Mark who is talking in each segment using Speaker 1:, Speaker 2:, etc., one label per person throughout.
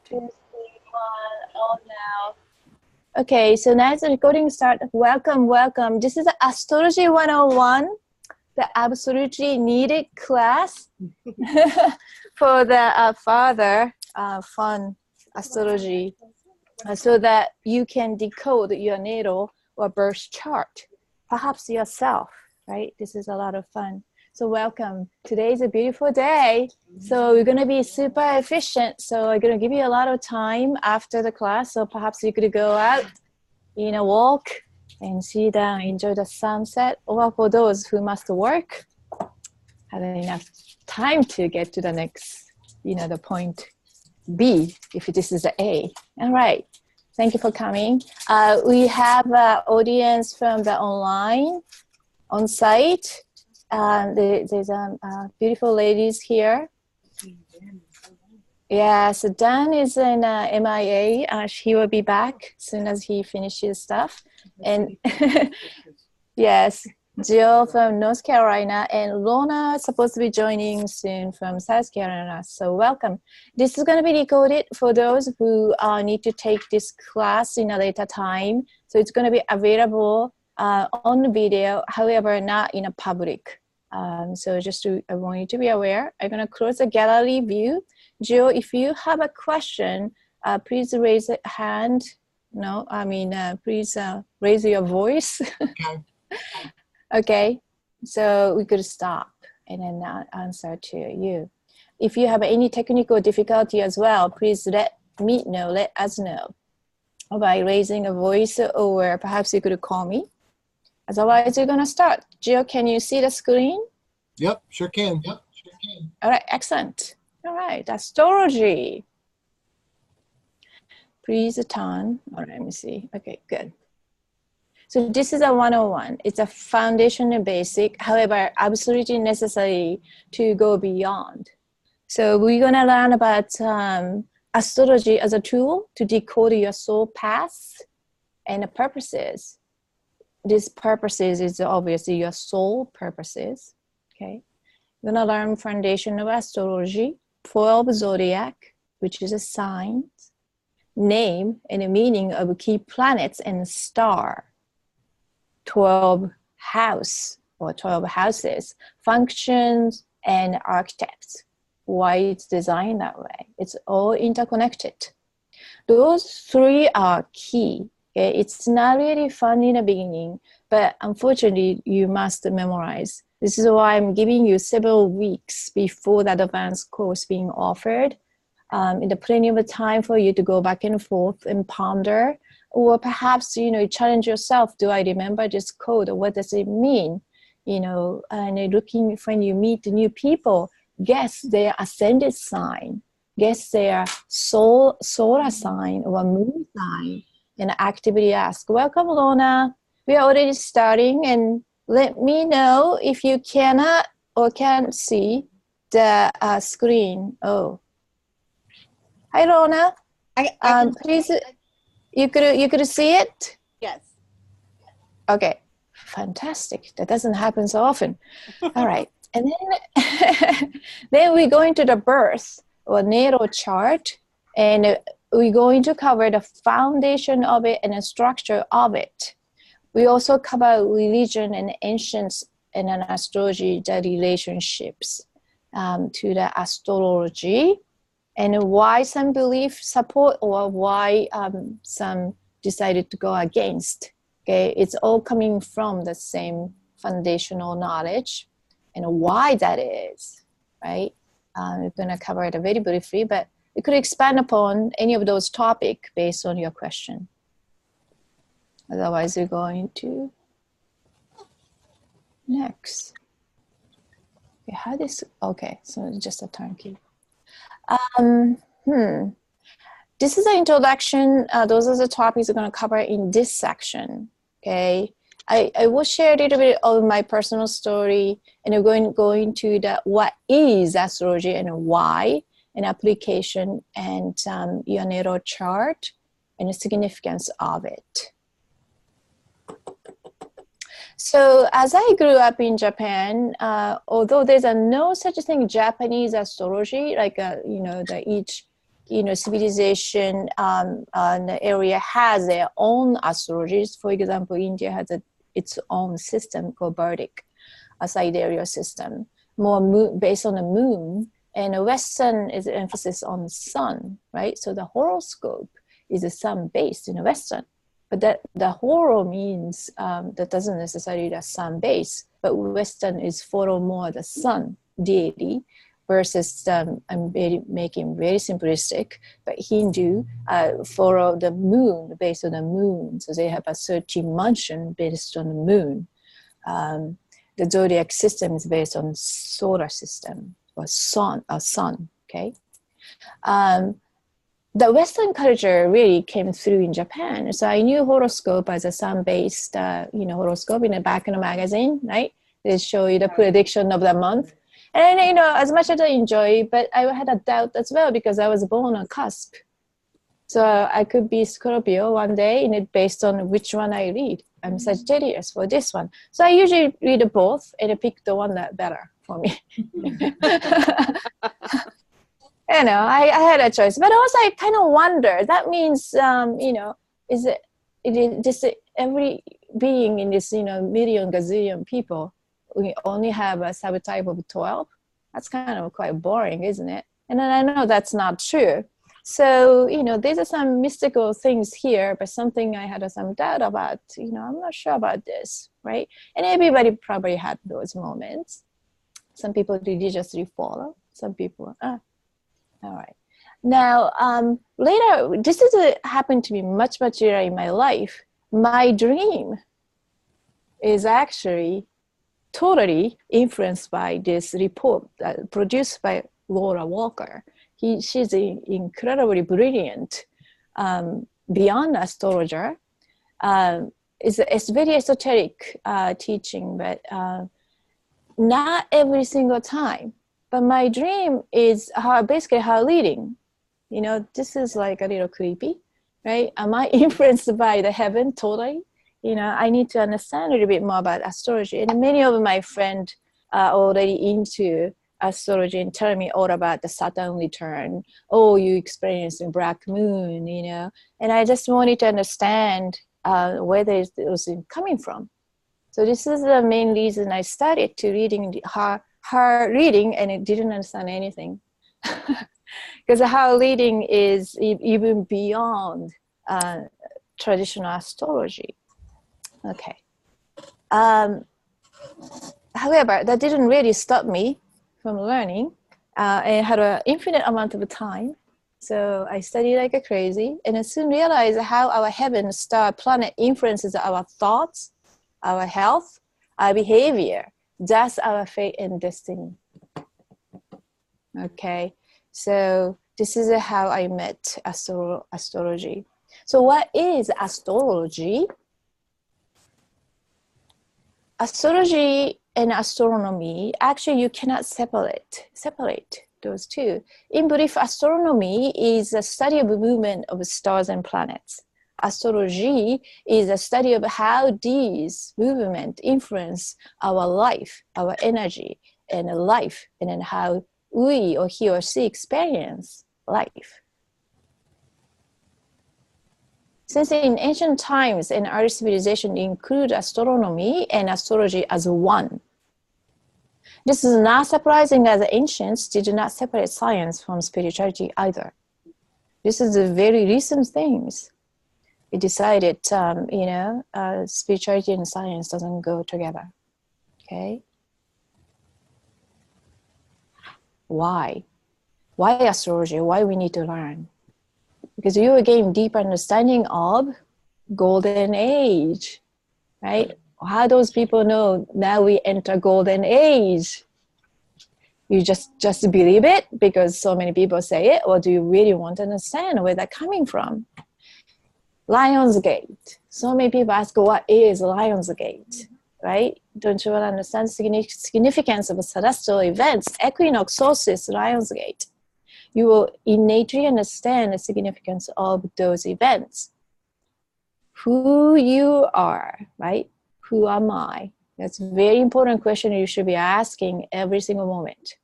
Speaker 1: 2, 3, 1, on now. Okay, so now the recording start. Welcome, welcome. This is Astrology 101, the absolutely needed class for the father fun astrology, so that you can decode your natal or birth chart, perhaps yourself, right? This is a lot of fun. So welcome. Today is a beautiful day. So we're going to be super efficient. So I'm going to give you a lot of time after the class. So perhaps you could go out, walk and enjoy the sunset. Or for those who must work, have enough time to get to the next, the point B, if this is the A. All right. Thank you for coming. We have an audience from the online, on site. There's beautiful ladies here. Yes, Dan is in MIA. He will be back as soon as he finishes stuff. And yes, Jill from North Carolina, and Lorna is supposed to be joining soon from South Carolina. So welcome. This is going to be recorded for those who need to take this class in a later time. So it's going to be available on video, however, not in a public. So I want you to be aware. I'm going to close the gallery view. Jill, if you have a question, please raise a hand. No, please raise your voice.
Speaker 2: Okay.
Speaker 1: Okay, so we could stop and then answer to you. If you have any technical difficulty as well, please let us know by raising a voice, or perhaps you could call me. Otherwise, we're going to start. Jill, can you see the screen?
Speaker 2: Yep, sure can.
Speaker 1: All right, excellent. All right, astrology. Please turn. All right, let me see. Okay, good. So this is a 101. It's a foundation and basic, however, absolutely necessary to go beyond. So we're going to learn about astrology as a tool to decode your soul paths and the purposes. These purposes is obviously your soul purposes. Okay, we're going to learn foundation of astrology, 12 zodiac, which is a sign, name and the meaning of key planets and star, 12 house or 12 houses, functions and archetypes, why it's designed that way. It's all interconnected. Those three are key. Okay? It's not really fun in the beginning, but unfortunately you must memorize. This is why I'm giving you several weeks before that advanced course being offered. In the plenty of time for you to go back and forth and ponder, or perhaps, challenge yourself. Do I remember this code? Or what does it mean? And looking when you meet new people, guess their ascended sign, guess their solar sign or moon sign, and actively ask. Welcome, Lorna. We are already starting, and let me know if you cannot or can't see the screen. Oh, hi, Lorna. Please, you could see it?
Speaker 3: Yes.
Speaker 1: Okay, fantastic. That doesn't happen so often. All right, and then we go into the birth or natal chart, and we're going to cover the foundation of it and the structure of it. We also cover religion and ancients and an astrology, the relationships to the astrology, and why some belief support or why some decided to go against. Okay, it's all coming from the same foundational knowledge and why that is, right? We're going to cover it very briefly, but we could expand upon any of those topics based on your question. Otherwise, we're going to next. Okay, so it's just a turnkey. This is an introduction. Those are the topics we're going to cover in this section. Okay, I will share a little bit of my personal story, and we're going to the what is astrology and why, and application, and your natal chart and the significance of it. So as I grew up in Japan, although there's no such thing Japanese astrology, like each civilization area has their own astrologies. For example, India has its own system called Vedic, a sidereal system, more based on the moon. And the Western is emphasis on the sun, right? So the horoscope is a sun-based in the Western. But that the horo means that doesn't necessarily the sun-based, but Western is follow more the sun deity versus I'm making very simplistic, but Hindu follow the moon based on the moon. So they have a 13 mansion based on the moon. The zodiac system is based on solar system or sun, okay? The Western culture really came through in Japan. So I knew horoscope as a sun-based, horoscope in the back of the magazine, right? They show you the prediction of the month. And, as much as I enjoy, but I had a doubt as well because I was born on cusp. So I could be Scorpio one day, and it based on which one I read. I'm Sagittarius for this one. So I usually read both and I pick the one that better for me. I had a choice, but also I kind of wonder, that means, is it just every being in this, million gazillion people, we only have a subtype of 12? That's kind of quite boring, isn't it? And then I know that's not true. So, these are some mystical things here, but something I had some doubt about, I'm not sure about this, right? And everybody probably had those moments. Some people religiously follow, some people, all right. Now, later, this is happened to me much later in my life. My dream is actually totally influenced by this report produced by Laura Walker. She's incredibly brilliant, beyond astrologer. It's very esoteric teaching, but not every single time. But my dream is basically her leading. This is like a little creepy, right? Am I influenced by the heaven totally? I need to understand a little bit more about astrology. And many of my friends are already into astrology and tell me all about the Saturn return. Oh, you experienced a black moon, And I just wanted to understand where it was coming from. So this is the main reason I started to reading her reading, and it didn't understand anything. Because her reading is even beyond traditional astrology. Okay. However, that didn't really stop me from learning. I had an infinite amount of time. So I studied like a crazy, and I soon realized how our heaven, star, planet influences our thoughts, our health, our behavior. That's our fate and destiny. Okay. So this is how I met astrology. So what is astrology? Astrology and astronomy, actually you cannot separate those two. In brief, astronomy is a study of the movement of stars and planets. Astrology is a study of how these movements influence our life, our energy, and life, and then how we or he or she experience life. Since in ancient times and early civilization include astronomy and astrology as one. This is not surprising, as the ancients did not separate science from spirituality either. This is a very recent things. We decided, spirituality and science doesn't go together. Okay. Why? Why astrology? Why we need to learn? Because you will gain deep understanding of golden age, right? How those people know now we enter golden age? You just believe it because so many people say it, or do you really want to understand where they're coming from? Lionsgate. So many people ask, what is Lionsgate, right? Don't you want to understand the significance of celestial events? Equinox, solstice, Lionsgate. You will innately understand the significance of those events. Who you are, right? Who am I? That's a very important question you should be asking every single moment.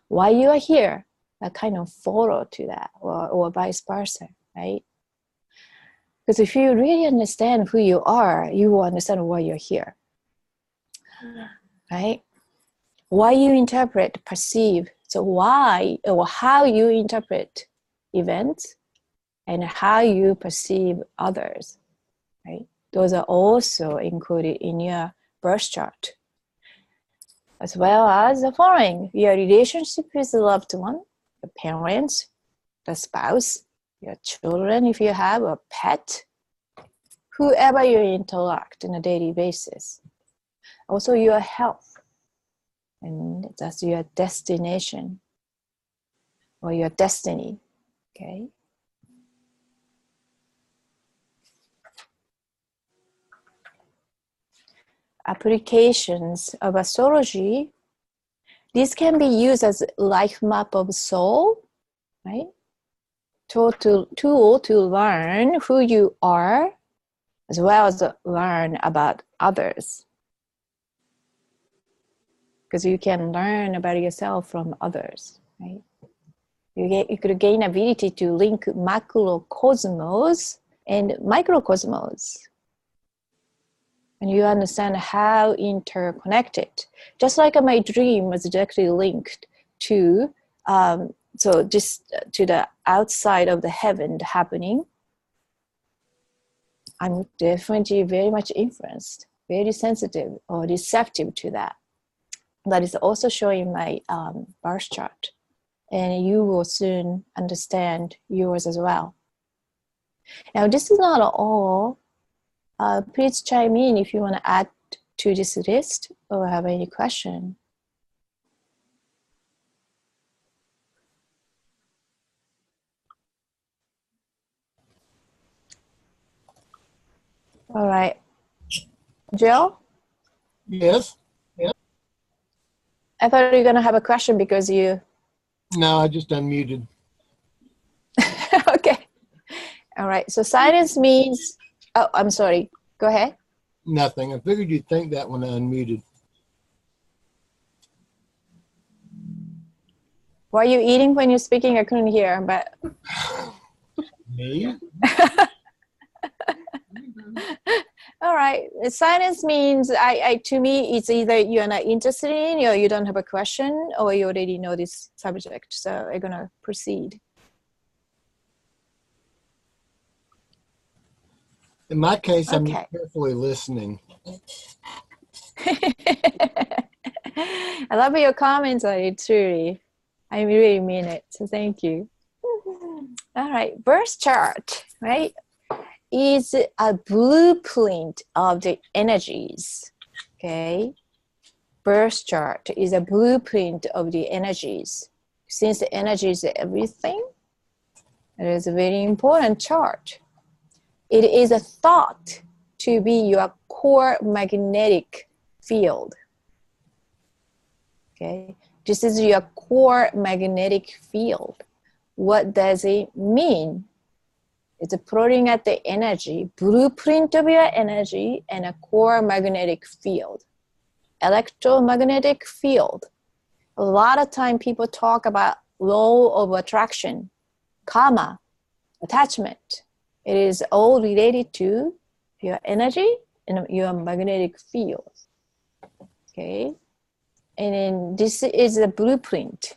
Speaker 1: Why you are here? kind of follow to that, or vice versa, right? Because if you really understand who you are, you will understand why you're here, right? Why you interpret, perceive. So why or how you interpret events and how you perceive others, right? Those are also included in your birth chart, as well as the following: your relationship with the loved one, the parents, the spouse, your children, if you have a pet, whoever you interact on a daily basis. Also your health, and that's your destination or your destiny, okay? Applications of astrology. This can be used as life map of soul, right? Tool to learn who you are, as well as learn about others. Because you can learn about yourself from others, right? You could gain ability to link macrocosmos and microcosmos. And you understand how interconnected. Just like my dream was directly linked to, so just to the outside of the heaven happening, I'm definitely very much influenced, very sensitive or receptive to that. That is also showing my birth chart. And you will soon understand yours as well. Now, this is not all. Please chime in if you want to add to this list or have any question. All right. Joe?
Speaker 2: Yes.
Speaker 1: I thought you were going to have a question because you...
Speaker 2: No, I just unmuted.
Speaker 1: Okay. All right. So silence means... Oh, I'm sorry. Go ahead.
Speaker 2: Nothing. I figured you'd think that when I unmuted.
Speaker 1: Were you eating when you're speaking? I couldn't hear, but...
Speaker 2: Me?
Speaker 1: All right. Silence means, to me, it's either you're not interested in, or you don't have a question, or you already know this subject. So I'm going to proceed.
Speaker 2: In my case, I'm
Speaker 1: Okay.
Speaker 2: carefully listening.
Speaker 1: I love your comments on it, truly. I really mean it. So thank you. All right. Birth chart, right, is a blueprint of the energies. Okay. Birth chart is a blueprint of the energies. Since the energy is everything, it is a very important chart. It is a thought to be your core magnetic field. Okay, this is your core magnetic field. What does it mean? It's plotting at the energy, blueprint of your energy, and a core magnetic field. Electromagnetic field. A lot of time people talk about law of attraction, karma, attachment. It is all related to your energy and your magnetic field. Okay. And then this is a blueprint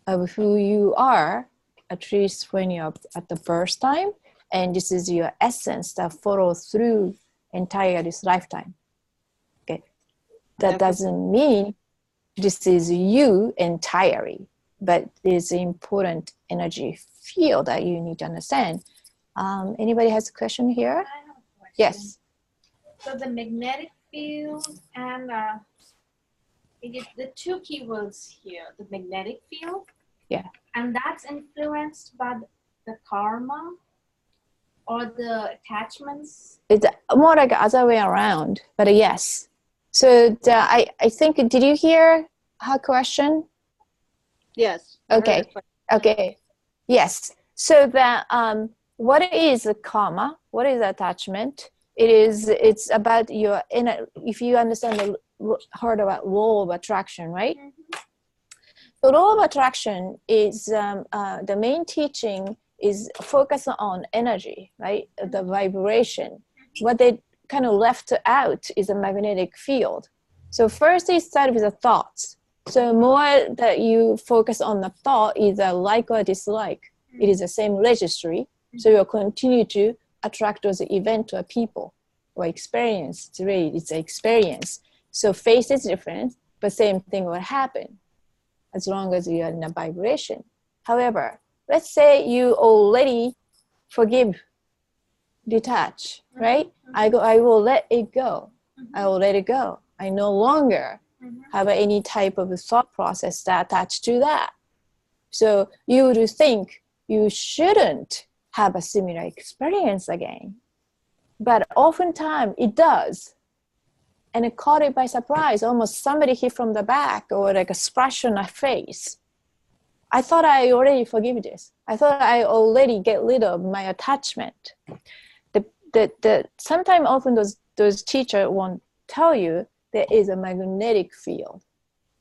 Speaker 1: of who you are, at least when you're at the birth time. And this is your essence that follows through entire this lifetime. Okay. That doesn't mean this is you entirely, but it's an important energy field that you need to understand. Anybody has a question here?
Speaker 3: I have a question.
Speaker 1: Yes.
Speaker 3: So the magnetic field and the two keywords here, the magnetic field.
Speaker 1: Yeah.
Speaker 3: And that's influenced by the karma or the attachments?
Speaker 1: It's more like the other way around, but yes. So I think, did you hear her question?
Speaker 4: Yes.
Speaker 1: Okay. Okay. Yes. So that what is karma? What is attachment? It's about your inner. If you understand heard about law of attraction, right?
Speaker 3: Mm-hmm.
Speaker 1: The law of attraction is the main teaching is focused on energy, right? The vibration. What they kind of left out is a magnetic field. So first they start with the thoughts. So more that you focus on the thought, either like or dislike, it is the same registry. So you'll continue to attract those events or people or experience. It's really, it's an experience. So face is different, but same thing will happen as long as you are in a vibration. However, let's say you already forgive, detach, right? I will let it go. I will let it go. I no longer have any type of thought process that attached to that. So you would think you shouldn't have a similar experience again. But oftentimes it does. And it caught it by surprise, almost somebody hit from the back or like a splash on a face. I thought I already forgive this. I thought I already get rid of my attachment. Sometimes often those teachers won't tell you there is a magnetic field.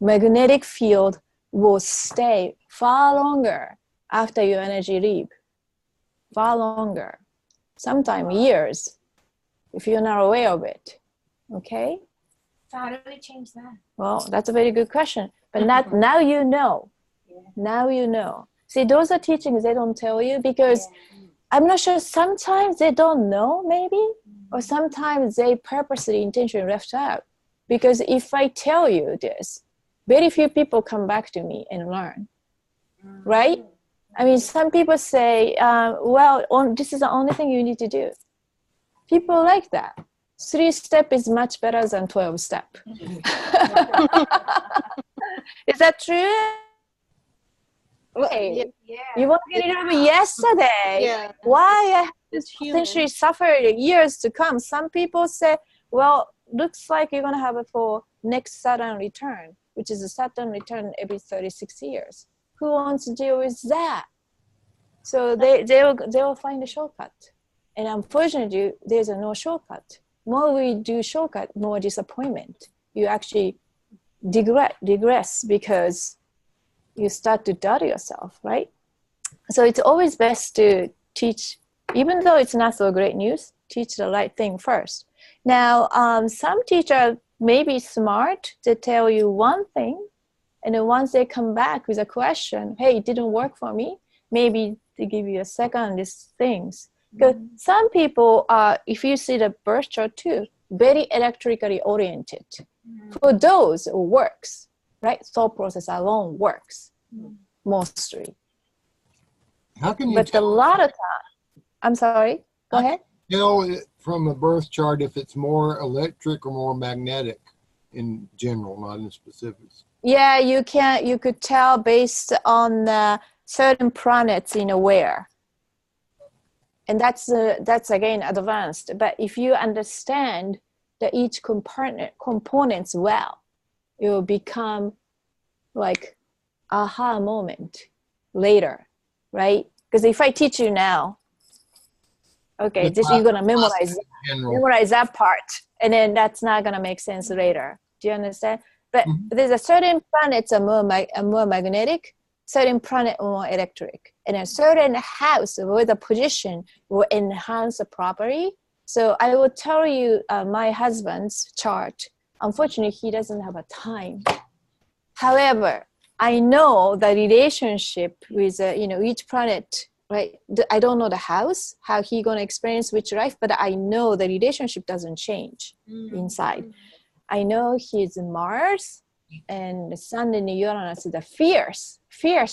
Speaker 1: Magnetic field will stay far longer after your energy leave. Far longer. Sometimes years, if you're not aware of it. Okay?
Speaker 3: So how do we change that?
Speaker 1: Well, that's a very good question. But now you know.
Speaker 3: Yeah.
Speaker 1: Now you know. See, those are teachings they don't tell you because I'm not sure, sometimes they don't know maybe, or sometimes they purposely intentionally left out. Because if I tell you this, very few people come back to me and learn, right? I mean, some people say, this is the only thing you need to do. People like that. 3-step is much better than 12-step. Is that true? Hey,
Speaker 3: Yeah.
Speaker 1: you want to get it over yesterday.
Speaker 4: Yeah.
Speaker 1: Why I have to
Speaker 4: It's human.
Speaker 1: potentially suffer years to come? Some people say, well, looks like you're going to have it for next Saturn return, which is a Saturn return every 36 years. Who wants to deal with that? So they will find a shortcut. And unfortunately, there's no shortcut. More we do shortcut, more disappointment. You actually digress because you start to doubt yourself, right? So it's always best to teach, even though it's not so great news, teach the right thing first. Now, some teachers may be smart to tell you one thing, and then once they come back with a question, hey, it didn't work for me, maybe they give you a second these things. Because some people are, if you see the birth chart too, very electrically oriented. For those, it works, right? Thought process alone works, mostly.
Speaker 2: How can you
Speaker 1: But a lot of time, I'm sorry, go ahead.
Speaker 2: tell it from a birth chart if it's more electric or more magnetic in general, not in specifics?
Speaker 1: Yeah, you could tell based on certain planets in aware. And that's again advanced. But if you understand that each components well, it will become like aha moment later, right? Because if I teach you now, okay, you're gonna memorize that part, and then that's not gonna make sense later. Do you understand? But there's a certain planets are more magnetic, certain planet are more electric, and a certain house where the position will enhance the property. So I will tell you my husband's chart. Unfortunately, he doesn't have a time. However, I know the relationship with each planet, right? I don't know the house, how he gonna experience which life, but I know the relationship doesn't change inside. I know he's Mars and the Sun and Uranus is the fierce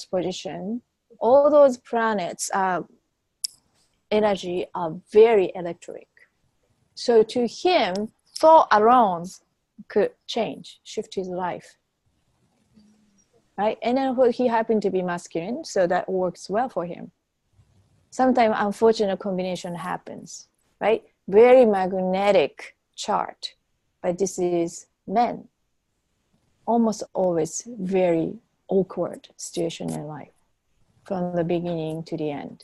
Speaker 1: position. All those planets energy are very electric. So to him, thought alone could shift his life. Right? And then he happened to be masculine, so that works well for him. Sometimes unfortunate combination happens, right? Very magnetic chart, but this is men. Almost always very awkward situation in life from the beginning to the end,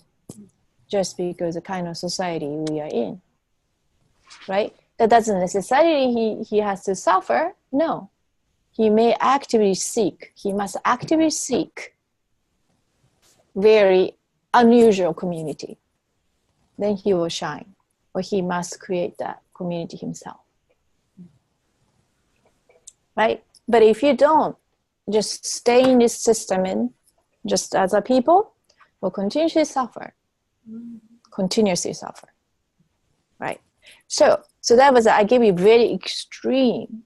Speaker 1: just because the kind of society we are in, right? That doesn't necessarily he has to suffer, no. he may actively seek, he must actively seek very unusual community. Then he will shine, or he must create that community himself. Right? But if you don't, just stay in this system and just as a people, will continuously suffer. Continuously suffer. Right? So that was, I gave you very extreme,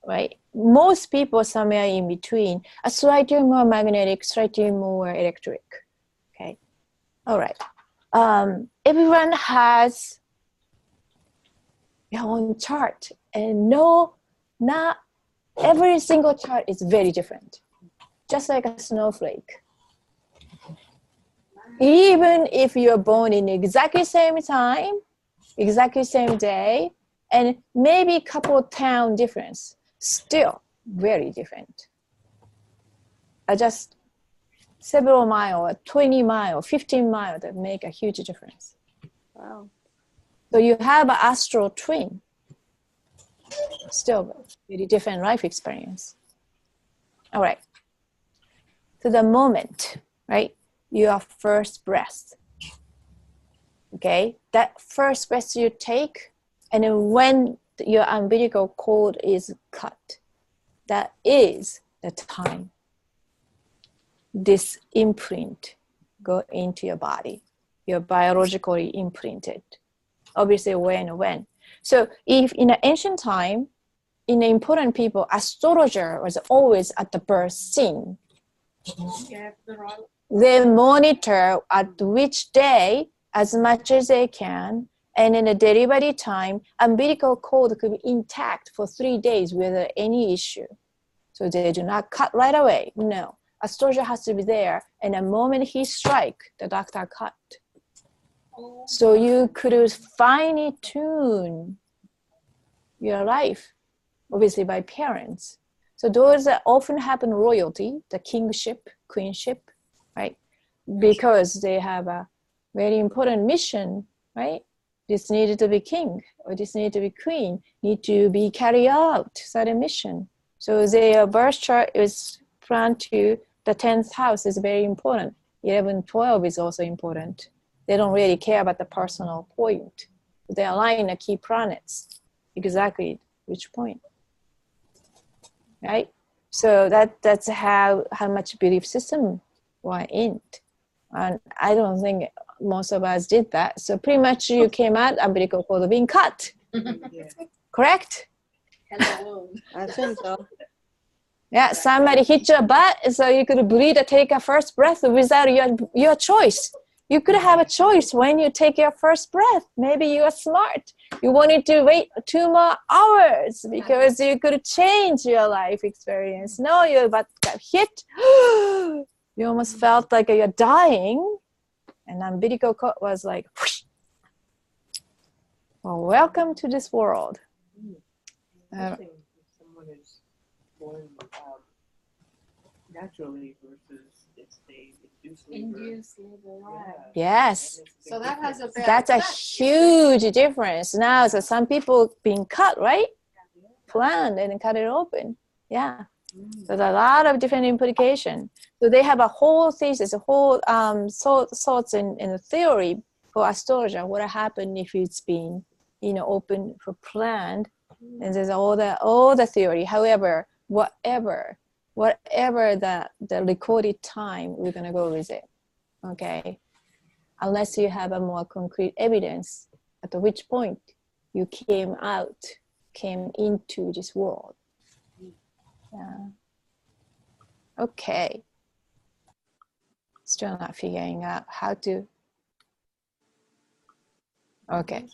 Speaker 1: right? Most people somewhere in between, a slightly more magnetic, slightly more electric. Okay. All right. Everyone has their own chart, and not every single chart is very different, just like a snowflake. Even if you're born in exactly same time, exactly same day, and maybe a couple of town difference, still very different. Just several miles, 20 miles, 15 miles that make a huge difference.
Speaker 4: Wow.
Speaker 1: So you have an astral twin, still very different life experience. All right. So the moment, right, your first breath, okay, that first breath you take, and then when your umbilical cord is cut, that is the time this imprint go into your body. You're biologically imprinted. Obviously, when. So if in the ancient time, in the important people, astrologer was always at the birth scene. They monitor at which day as much as they can, and in the delivery time, umbilical cord could be intact for 3 days without any issue. So they do not cut right away. No, astrologer has to be there, and the moment he strike, the doctor cut. So you could finely tune your life, obviously by parents. So those that often happen royalty, the kingship, queenship, right? Because they have a very important mission, right? This needed to be king, or this needed to be queen, need to be carried out certain mission. So their birth chart is planned to the 10th house is very important. 11, 12 is also important. They don't really care about the personal point. They align the key planets, exactly which point, right? So that's how much belief system we're in. And I don't think most of us did that. So pretty much you came out umbilical cord being cut, correct?
Speaker 4: I think so.
Speaker 1: Yeah, somebody hit your butt so you could breathe or take a first breath without your choice. You could have a choice when you take your first breath. Maybe you are smart. You wanted to wait 2 more hours because you could change your life experience. No, your butt got hit. You almost felt like you're dying. And umbilical cord was like, whoosh. Well, welcome to this world.
Speaker 5: Someone is born naturally versus if they induce labor.
Speaker 1: Yes.
Speaker 3: So that has a bad
Speaker 1: That's a
Speaker 3: effect.
Speaker 1: huge difference. Now, so some people being cut, right? Planned and cut it open. Yeah. There's a lot of different implications. So they have a whole thesis, a whole thoughts in the theory for astrology. What happened if it's been, open for planned? And there's all the theory. However, whatever the recorded time, we're gonna go with it. Okay. Unless you have a more concrete evidence at which point you came into this world. Yeah. Okay. Still not figuring out how to. Okay.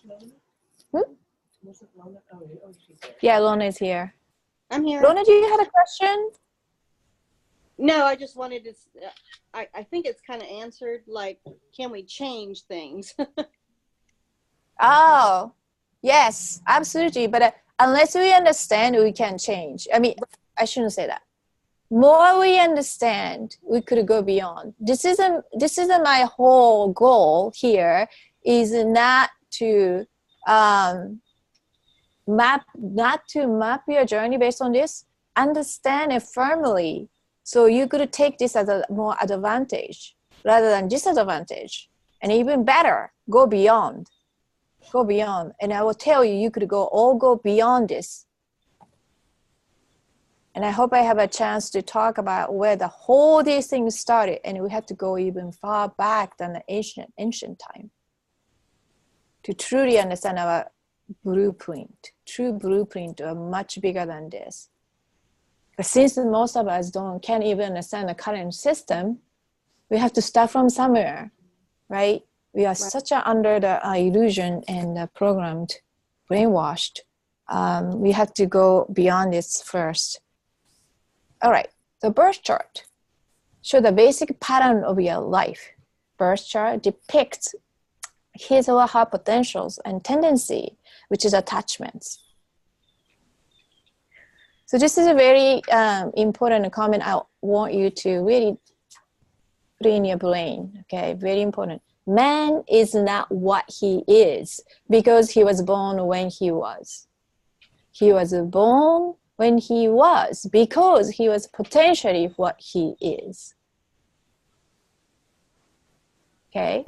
Speaker 1: Yeah, Lona is here.
Speaker 4: I'm here.
Speaker 1: Lona, do you have a question?
Speaker 4: No, I just wanted to. I think it's kind of answered. Like, can we change things?
Speaker 1: Oh, yes, absolutely. But unless we understand, we can change. I mean, I shouldn't say that. More we understand, we could go beyond. This isn't my whole goal here. Is not to map your journey based on this. understand it firmly. So you could take this as a more advantage rather than disadvantage. And even better, go beyond. Go beyond. And I will tell you, you could go beyond this. And I hope I have a chance to talk about where the whole these things started. And we have to go even far back than the ancient time to truly understand our blueprint. True blueprint are much bigger than this. But since most of us can't even understand the current system, we have to start from somewhere, right? We are such under the illusion and programmed, brainwashed. We have to go beyond this first. All right, the birth chart shows the basic pattern of your life. Birth chart depicts his or her potentials and tendency, which is attachments. So this is a very important comment I want you to really put in your brain, okay? Very important. Man is not what he is because he was born when he was. He was born when he was because he was potentially what he is. Okay?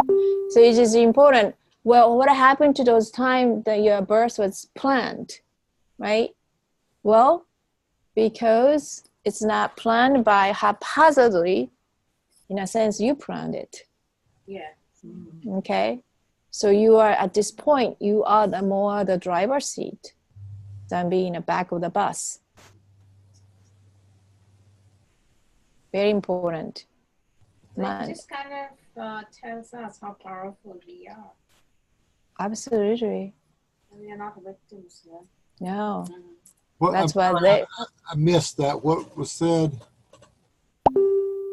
Speaker 1: So it is important. Well, what happened to those times that your birth was planned, right? Well, because it's not planned by haphazardly, in a sense, you planned it.
Speaker 3: Yeah.
Speaker 1: Okay? So you are, at this point, you are more the driver's seat than being in the back of the bus. Very important.
Speaker 3: It just kind of tells us how powerful we are.
Speaker 1: Absolutely.
Speaker 3: We are not victims here.
Speaker 1: No.
Speaker 2: Well,
Speaker 1: That's why they...
Speaker 2: I missed that. What was said?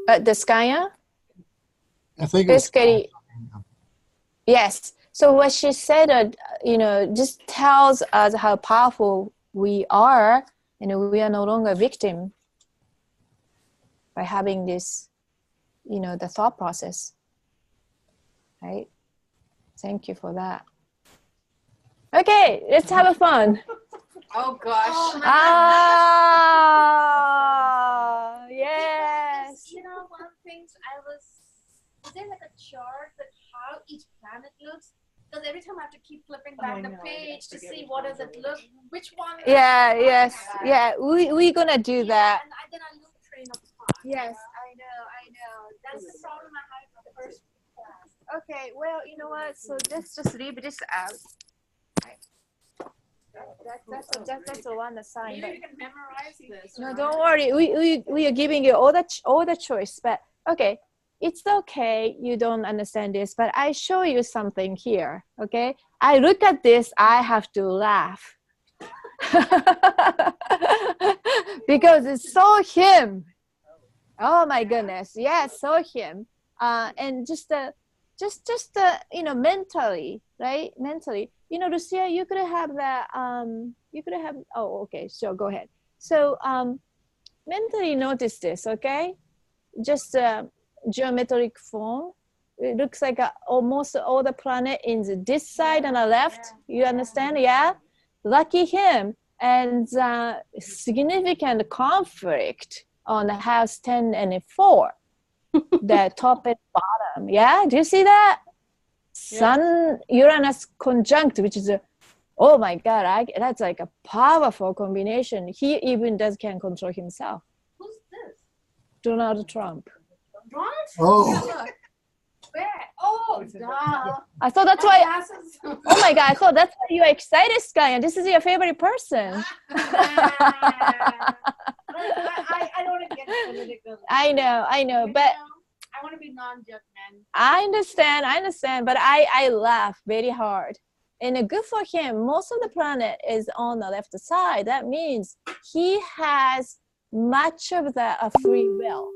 Speaker 1: The Skaya?
Speaker 2: I think it was
Speaker 1: Basically, yes. So what she said, just tells us how powerful we are, and we are no longer victim by having this, the thought process, right? Thank you for that. Okay, let's have a fun.
Speaker 3: Oh gosh.
Speaker 1: Yes.
Speaker 3: You know, one of the things is there like a chart that how each planet looks? Because every time I have to keep flipping back the page to see what does it look, which one.
Speaker 1: Yeah, yes, yeah. We're gonna do that.
Speaker 3: And then I lose train of thought.
Speaker 1: Yes, I know.
Speaker 3: That's the problem I had with the first class.
Speaker 1: Okay, well, you know what? So let's just leave this out. That's the one aside.
Speaker 3: Maybe you can memorize this.
Speaker 1: No,
Speaker 3: right?
Speaker 1: don't worry. We are giving you all the choice. But okay, it's okay. You don't understand this, but I show you something here. Okay, I look at this. I have to laugh because it's so him. Oh my goodness! Yes, so him. And just mentally, right? Mentally. Lucia, you could have that, oh, okay, sure, go ahead. So mentally notice this, okay? Just geometric form. It looks like almost all the planet in this side on the left. You understand? Yeah? Lucky him. And significant conflict on the house 10 and 4. The top and bottom. Yeah? Do you see that? Sun Uranus conjunct, which is oh my God, that's like a powerful combination. He even can control himself.
Speaker 3: Who's this?
Speaker 1: Donald Trump.
Speaker 3: Donald Trump?
Speaker 2: Oh.
Speaker 3: Where? Oh, duh.
Speaker 1: I thought that's why.
Speaker 3: Glasses.
Speaker 1: Oh my God! I thought that's why you're excited, Sky, and this is your favorite person.
Speaker 3: I don't want to get political.
Speaker 1: I know, but
Speaker 3: I want to be non-judgmental.
Speaker 1: I understand, but I laugh very hard. And good for him, most of the planet is on the left side. That means he has much of the free will.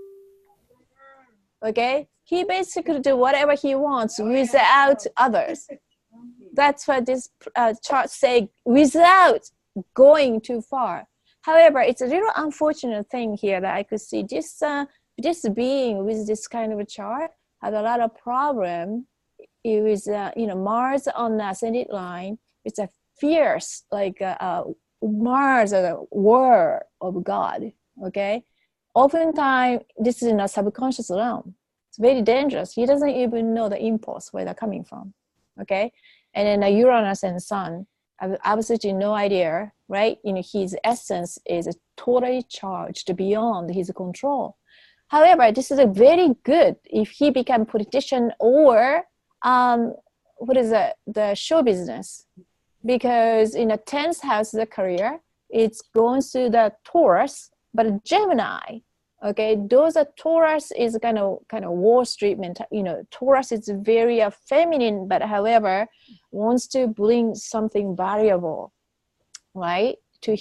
Speaker 1: Okay? He basically do whatever he wants without others. That's what this chart say, without going too far. However, it's a little unfortunate thing here that I could see this being with this kind of a chart had a lot of problem. It was, Mars on the ascendant line. It's a fierce, Mars is the word of God, okay? Oftentimes, this is in a subconscious realm. It's very dangerous. He doesn't even know the impulse, where they're coming from, okay? And then the Uranus and Sun, have absolutely no idea, right? You know, his essence is totally charged beyond his control. However, this is a very good if he become politician or what is it, the show business, because in the 10th house of the career, it's going through the Taurus, but Gemini, okay, those are Taurus is kind of Wall Street mental, you know, Taurus is very feminine, but however, wants to bring something valuable, right, to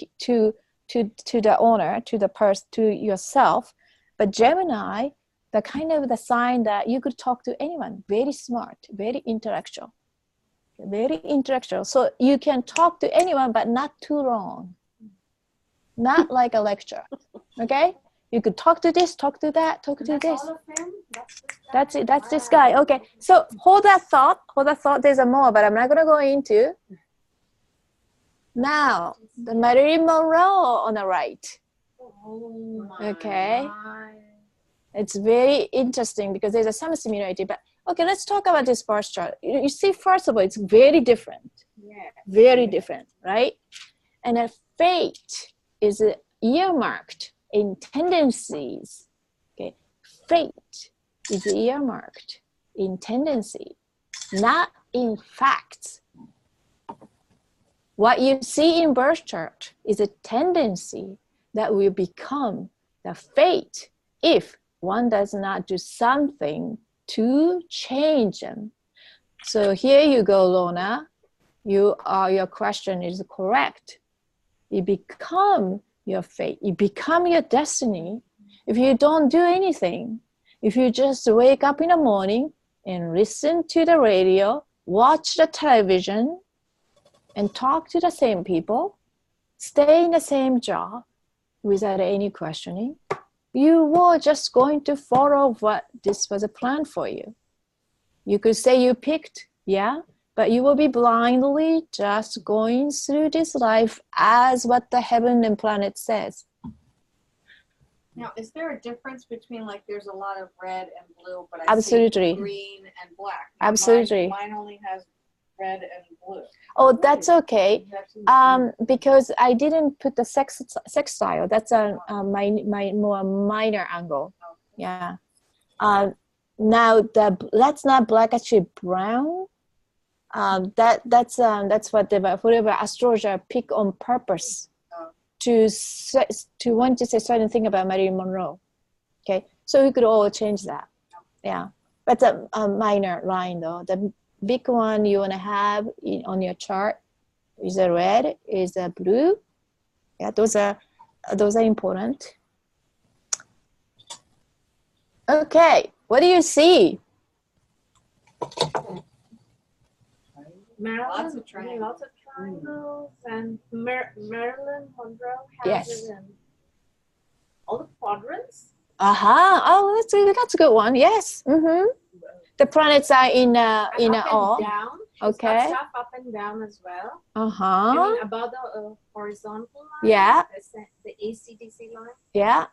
Speaker 1: the owner, to the person, to yourself. But Gemini, the kind of the sign that you could talk to anyone, very smart, very intellectual. So you can talk to anyone, but not too long. Not like a lecture, okay? You could talk to this, talk to that, talk to this.
Speaker 3: All of him?
Speaker 1: That's it. That's this guy. Okay. So hold that thought. There's a more, but I'm not gonna go into. Now the Marilyn Monroe on the right.
Speaker 3: Oh my
Speaker 1: Okay.
Speaker 3: God.
Speaker 1: It's very interesting because there's some similarity. But okay, let's talk about this birth chart. You see, first of all, it's very different.
Speaker 3: Yeah.
Speaker 1: Very different, right? And a fate is earmarked in tendencies. Okay, fate is earmarked in tendency, not in facts. What you see in birth chart is a tendency that will become the fate if one does not do something to change them. So here you go, Lorna. Your question is correct. You become your fate. You become your destiny if you don't do anything. If you just wake up in the morning and listen to the radio, watch the television, and talk to the same people, stay in the same job without any questioning, you were just going to follow what this was a plan for you. You could say you picked, yeah, but you will be blindly just going through this life as what the heaven and planet says.
Speaker 6: Now, is there a difference between, like, there's a lot of red and blue, but I
Speaker 1: Absolutely.
Speaker 6: see green and black?
Speaker 1: Absolutely.
Speaker 6: Mine only has red and blue.
Speaker 1: Oh, that's okay. Because I didn't put the sextile. That's my more minor angle. Yeah. Now that's not black, actually brown. That's what whatever astrologer pick on purpose to want to say certain thing about Marilyn Monroe. Okay, so we could all change that. Yeah, but a minor line though. The big one you want to have on your chart is a red, is a blue. Yeah, those are important. Okay, what do you see?
Speaker 6: Lots of
Speaker 3: Lots of triangles, and Marilyn Monroe has
Speaker 1: Yes.
Speaker 3: it in all the quadrants.
Speaker 1: Oh, that's a good one. Yes. Mm-hmm. The planets are in
Speaker 3: Up and
Speaker 1: all.
Speaker 3: down. She's
Speaker 1: Okay.
Speaker 3: got stuff up and down as well.
Speaker 1: Uh-huh.
Speaker 3: I mean, above the horizontal line.
Speaker 1: Yeah.
Speaker 3: The ACDC line.
Speaker 1: Yeah.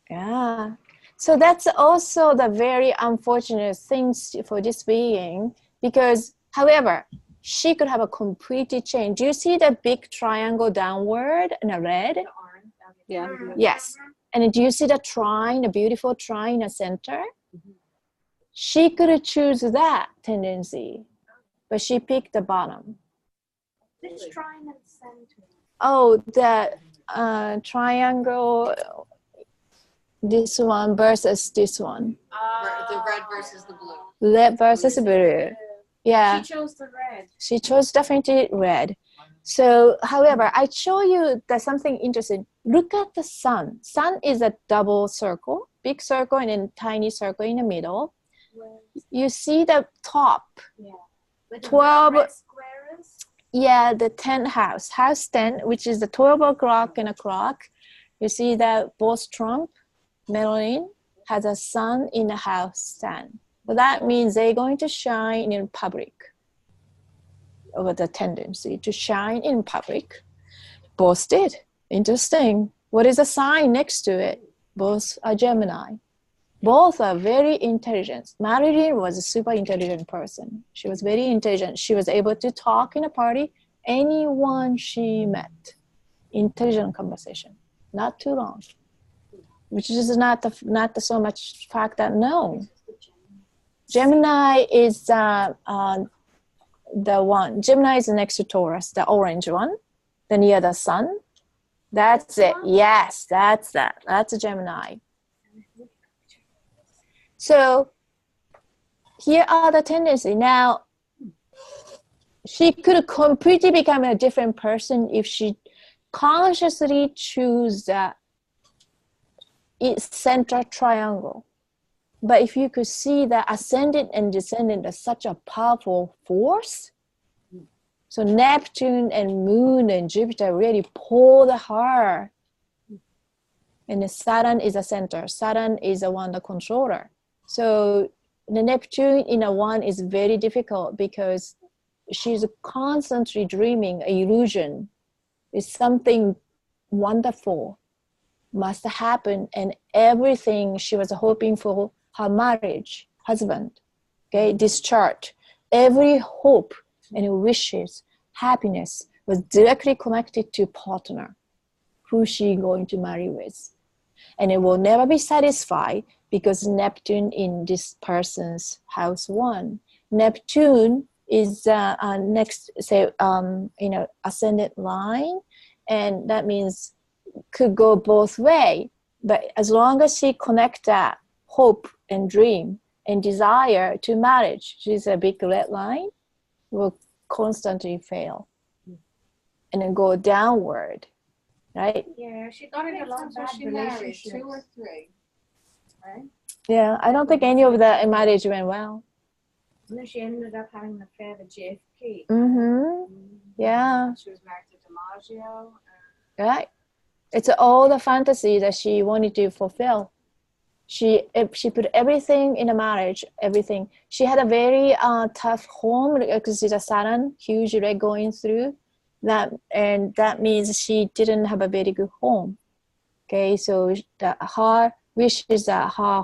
Speaker 1: Yeah. So that's also the very unfortunate things for this being, because, however, she could have a complete change. Do you see the big triangle downward in a red?
Speaker 3: The orange.
Speaker 4: Yeah.
Speaker 1: Yes. And do you see the trine, the beautiful trine in the center? She could choose that tendency, but she picked the bottom.
Speaker 3: Which trine and center?
Speaker 1: Oh, the triangle, this one versus this one.
Speaker 6: The red versus the blue.
Speaker 1: Red versus blue. Yeah,
Speaker 3: She chose the red.
Speaker 1: she chose definitely red. So, however, I show you that something interesting. Look at the sun. Sun is a double circle, big circle and then tiny circle in the middle. You see the top.
Speaker 3: Yeah. With the
Speaker 1: 12.
Speaker 3: red squares.
Speaker 1: Yeah, the 10th house, house 10, which is the 12 o'clock and o'clock. You see that both Trump, Marilyn, has a sun in the house 10. So that means they're going to shine in public. or the tendency to shine in public. Both did. Interesting. What is the sign next to it? Both are Gemini. Both are very intelligent. Marilyn was a super intelligent person. She was very intelligent. She was able to talk in a party, anyone she met. Intelligent conversation. Not too long. Which is not so much fact that no. Gemini is the one. Gemini is next to Taurus, the orange one. Then near the sun. That's it. Yes, that's that. That's a Gemini. So here are the tendencies. Now, she could completely become a different person if she consciously choose that center triangle. But if you could see that ascendant and descendant is such a powerful force, so Neptune and Moon and Jupiter really pulled her. And the Saturn is a center. Saturn is the one, the controller. So the Neptune in a one is very difficult because she's constantly dreaming an illusion. It's something wonderful must happen, and everything she was hoping for her marriage, husband, okay, discharge. Every hope and wishes, happiness was directly connected to partner, who she going to marry with. And it will never be satisfied because Neptune in this person's house one. Neptune is next, say, ascendant line, and that means could go both way. But as long as she connect that hope and dream and desire to marriage, she's a big red line, will constantly fail and then go downward, right?
Speaker 6: Yeah, she got into lots of bad relationships. 2 or 3, right?
Speaker 1: Yeah, I don't think any of that marriage went well.
Speaker 6: And then she ended up having an affair with JFK.
Speaker 1: Mm-hmm. Yeah.
Speaker 6: She was married to DiMaggio.
Speaker 1: Right. It's all the fantasy that she wanted to fulfill. She put everything in a marriage, everything. She had a very tough home because it's a Saturn, huge red going through that, and that means she didn't have a very good home. Okay, so her wish is that her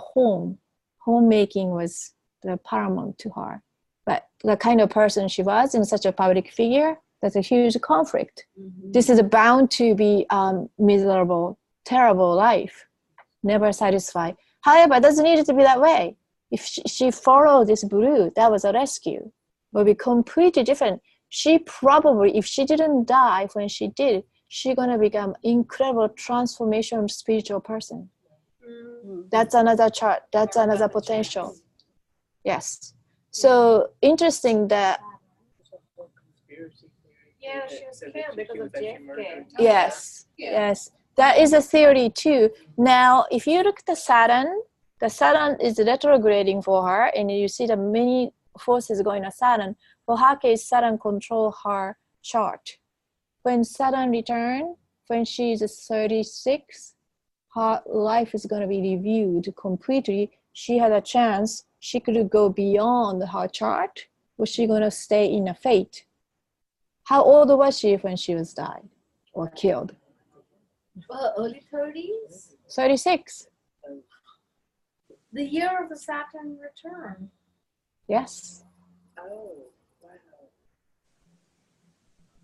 Speaker 1: homemaking was the paramount to her. But the kind of person she was in such a public figure, that's a huge conflict. Mm-hmm. This is bound to be miserable, terrible life, never satisfied. However, it doesn't need to be that way. If she followed this blue, that was a rescue. It would be completely different. She probably, if she didn't die when she did, she's going to become incredible transformation spiritual person. Mm-hmm. That's another chart. That's another potential. Yes. So interesting that.
Speaker 6: Yeah, she was killed because of JFK.
Speaker 1: Yes, yes. That is a theory too. Now, if you look at the Saturn is retrograding for her, and you see the many forces going to Saturn. For her case, Saturn control her chart. When Saturn return, when she is 36, her life is going to be reviewed completely. She had a chance. She could go beyond her chart, or she going to stay in a fate. How old was she when she was died or killed?
Speaker 6: Well, early 30s.
Speaker 1: 36.
Speaker 6: The year of the Saturn return.
Speaker 1: Yes.
Speaker 5: Oh, wow.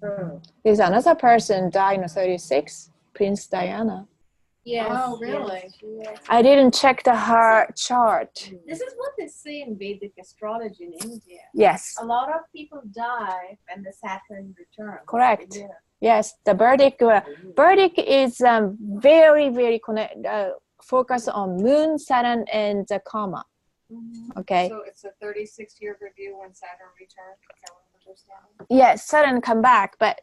Speaker 1: Oh. There's another person died in 36, Prince Diana.
Speaker 6: Yes. Oh, really? Yes.
Speaker 1: I didn't check her chart.
Speaker 6: This is what they say in Vedic astrology in India.
Speaker 1: Yes.
Speaker 6: A lot of people die when the Saturn returns.
Speaker 1: Correct. Yes, the verdict is very, very focused on Moon, Saturn, and the karma. Mm-hmm. Okay.
Speaker 6: So it's a 36-year review when Saturn returns. Is that what I'm understanding?
Speaker 1: Yes, Saturn come back, but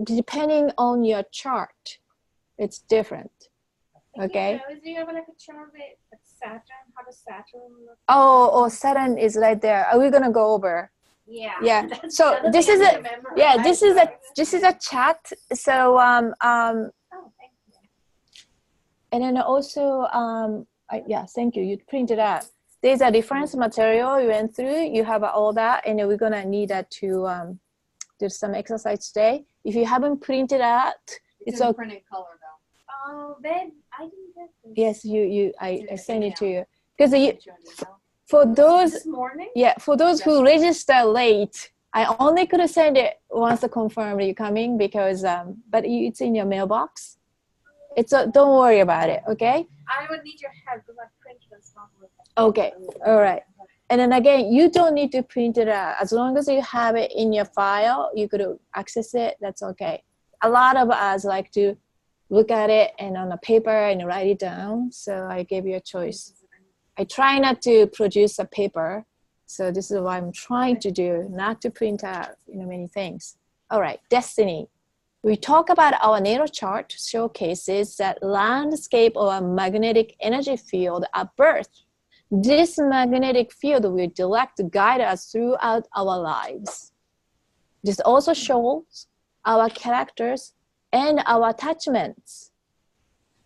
Speaker 1: depending on your chart, it's different. Okay.
Speaker 6: Do you have like a chart with Saturn? How does Saturn look?
Speaker 1: Oh, Saturn is right there. Are we gonna go over?
Speaker 6: Yeah.
Speaker 1: Yeah. So this is a this is a chat. So
Speaker 6: Oh, thank you.
Speaker 1: And then also yeah, thank you. You printed out. There's a reference material you went through. You have all that, and we're gonna need that to do some exercise today. If you haven't printed out, it's
Speaker 6: in
Speaker 1: okay.
Speaker 6: printed color though.
Speaker 3: Oh, Ben, I didn't get this.
Speaker 1: Yes, I
Speaker 6: It's
Speaker 1: send
Speaker 6: in
Speaker 1: it to
Speaker 6: email.
Speaker 1: you. Because
Speaker 6: Sent you an email.
Speaker 1: for those,
Speaker 3: This morning?
Speaker 1: yeah, for those who register late, I only could send it once to confirm you're coming because, but it's in your mailbox. Don't worry about it, okay?
Speaker 3: I would need your help because I printed and stuff with it.
Speaker 1: Okay, all right. And then again, you don't need to print it out. As long as you have it in your file, you could access it, that's okay. A lot of us like to look at it and on a paper and write it down. So I gave you a choice. I try not to produce a paper. So this is what I'm trying to do, not to print out many things. All right, destiny. We talk about our natal chart showcases that landscape or a magnetic energy field at birth. This magnetic field will direct to guide us throughout our lives. This also shows our characters and our attachments.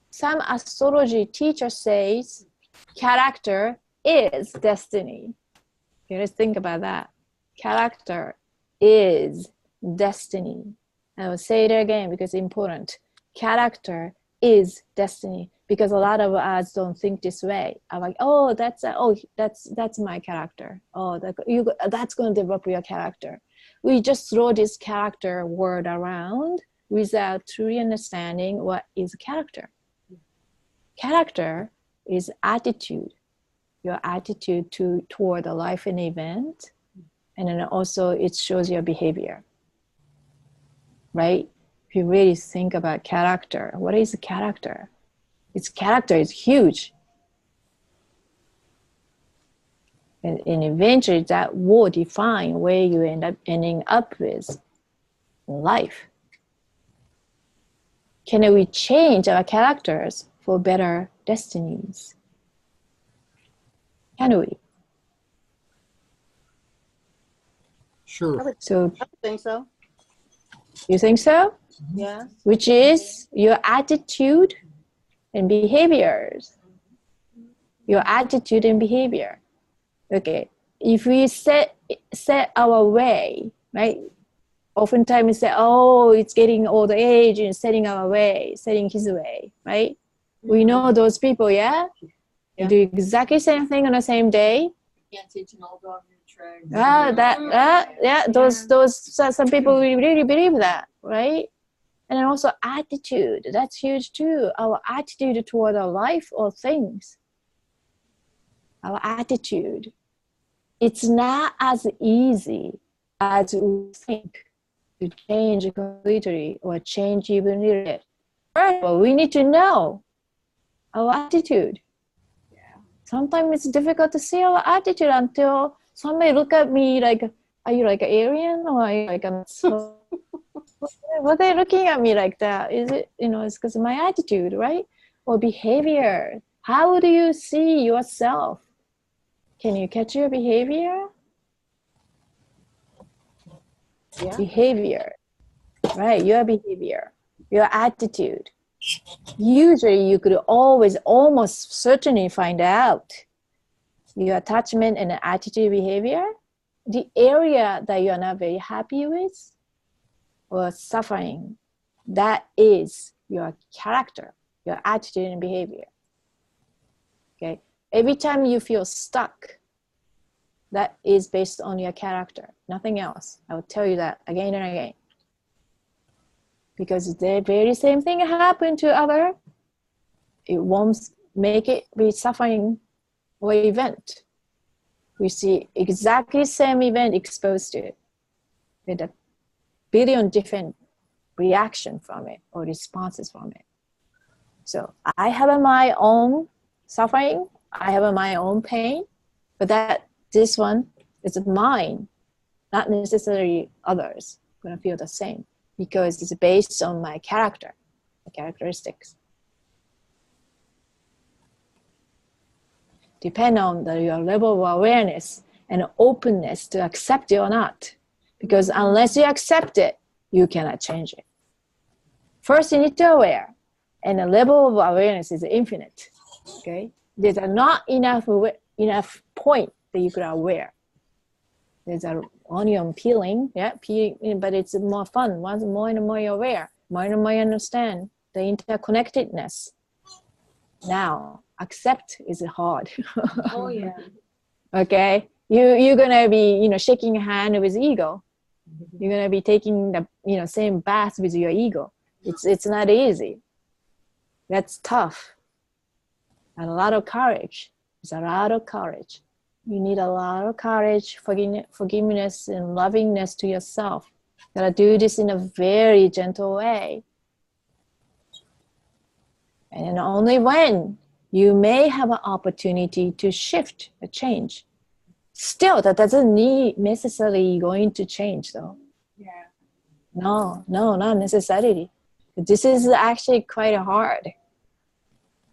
Speaker 1: Some astrology teacher says character is destiny. You just think about that. Character is destiny. I will say it again because it's important. Character is destiny, because a lot of us don't think this way. I'm like, oh, that's my character. Oh, that's going to develop your character. We just throw this character word around without truly understanding what is character. Character is attitude, your attitude toward a life and event, and then also it shows your behavior. Right? If you really think about character, what is character? Its character is huge. And eventually that will define where you end up ending up with in life. Can we change our characters for better destinies? Can we?
Speaker 2: Sure.
Speaker 1: So
Speaker 4: I would think so.
Speaker 1: you think so?
Speaker 4: Yeah.
Speaker 1: Which is your attitude and behaviors. Your attitude and behavior. Okay. If we set our way, right? Oftentimes we say, oh, it's getting old age and setting our way, setting his way, right? We know those people, yeah?
Speaker 4: Yeah.
Speaker 1: Do exactly same thing on the same day.
Speaker 6: Can't teach an old dog new tricks.
Speaker 1: Some people really believe that, right? And then also attitude, that's huge too. Our attitude toward our life or things. Our attitude. It's not as easy as we think to change completely or change even a little bit. First of all, we need to know our attitude. Sometimes it's difficult to see our attitude until somebody look at me like, are you like an alien or are you like a what are they looking at me like that? Is it, it's because of my attitude, right? Or behavior. How do you see yourself? Can you catch your behavior?
Speaker 4: Yeah.
Speaker 1: Behavior, right? Your behavior, your attitude. Usually you could always almost certainly find out your attachment and attitude behavior, the area that you're not very happy with or suffering, that is your character, your attitude and behavior. Okay. Every time you feel stuck, that is based on your character, nothing else. I will tell you that again and again. Because the very same thing happened to other, it won't make it be suffering or event. We see exactly same event exposed to it with a billion different reaction from it or responses from it. So I have my own suffering, I have my own pain, but this one is mine, not necessarily others gonna feel the same, because it's based on my character, the characteristics. Depend on your level of awareness and openness to accept it or not. Because unless you accept it, you cannot change it. First, you need to aware, and the level of awareness is infinite. Okay, there's not enough point that you could aware. There's a onion peeling, yeah, but it's more fun. Once more and more you're aware, more and more you understand the interconnectedness. Now, accept is hard.
Speaker 6: Oh yeah.
Speaker 1: Okay, you're gonna be shaking hand with ego. You're gonna be taking the same bath with your ego. It's not easy. That's tough. And a lot of courage. It's a lot of courage. You need a lot of courage, forgiveness, and lovingness to yourself. You gotta do this in a very gentle way. And only when you may have an opportunity to shift, a change. Still, that doesn't need necessarily going to change though.
Speaker 6: Yeah.
Speaker 1: No, not necessarily. This is actually quite hard.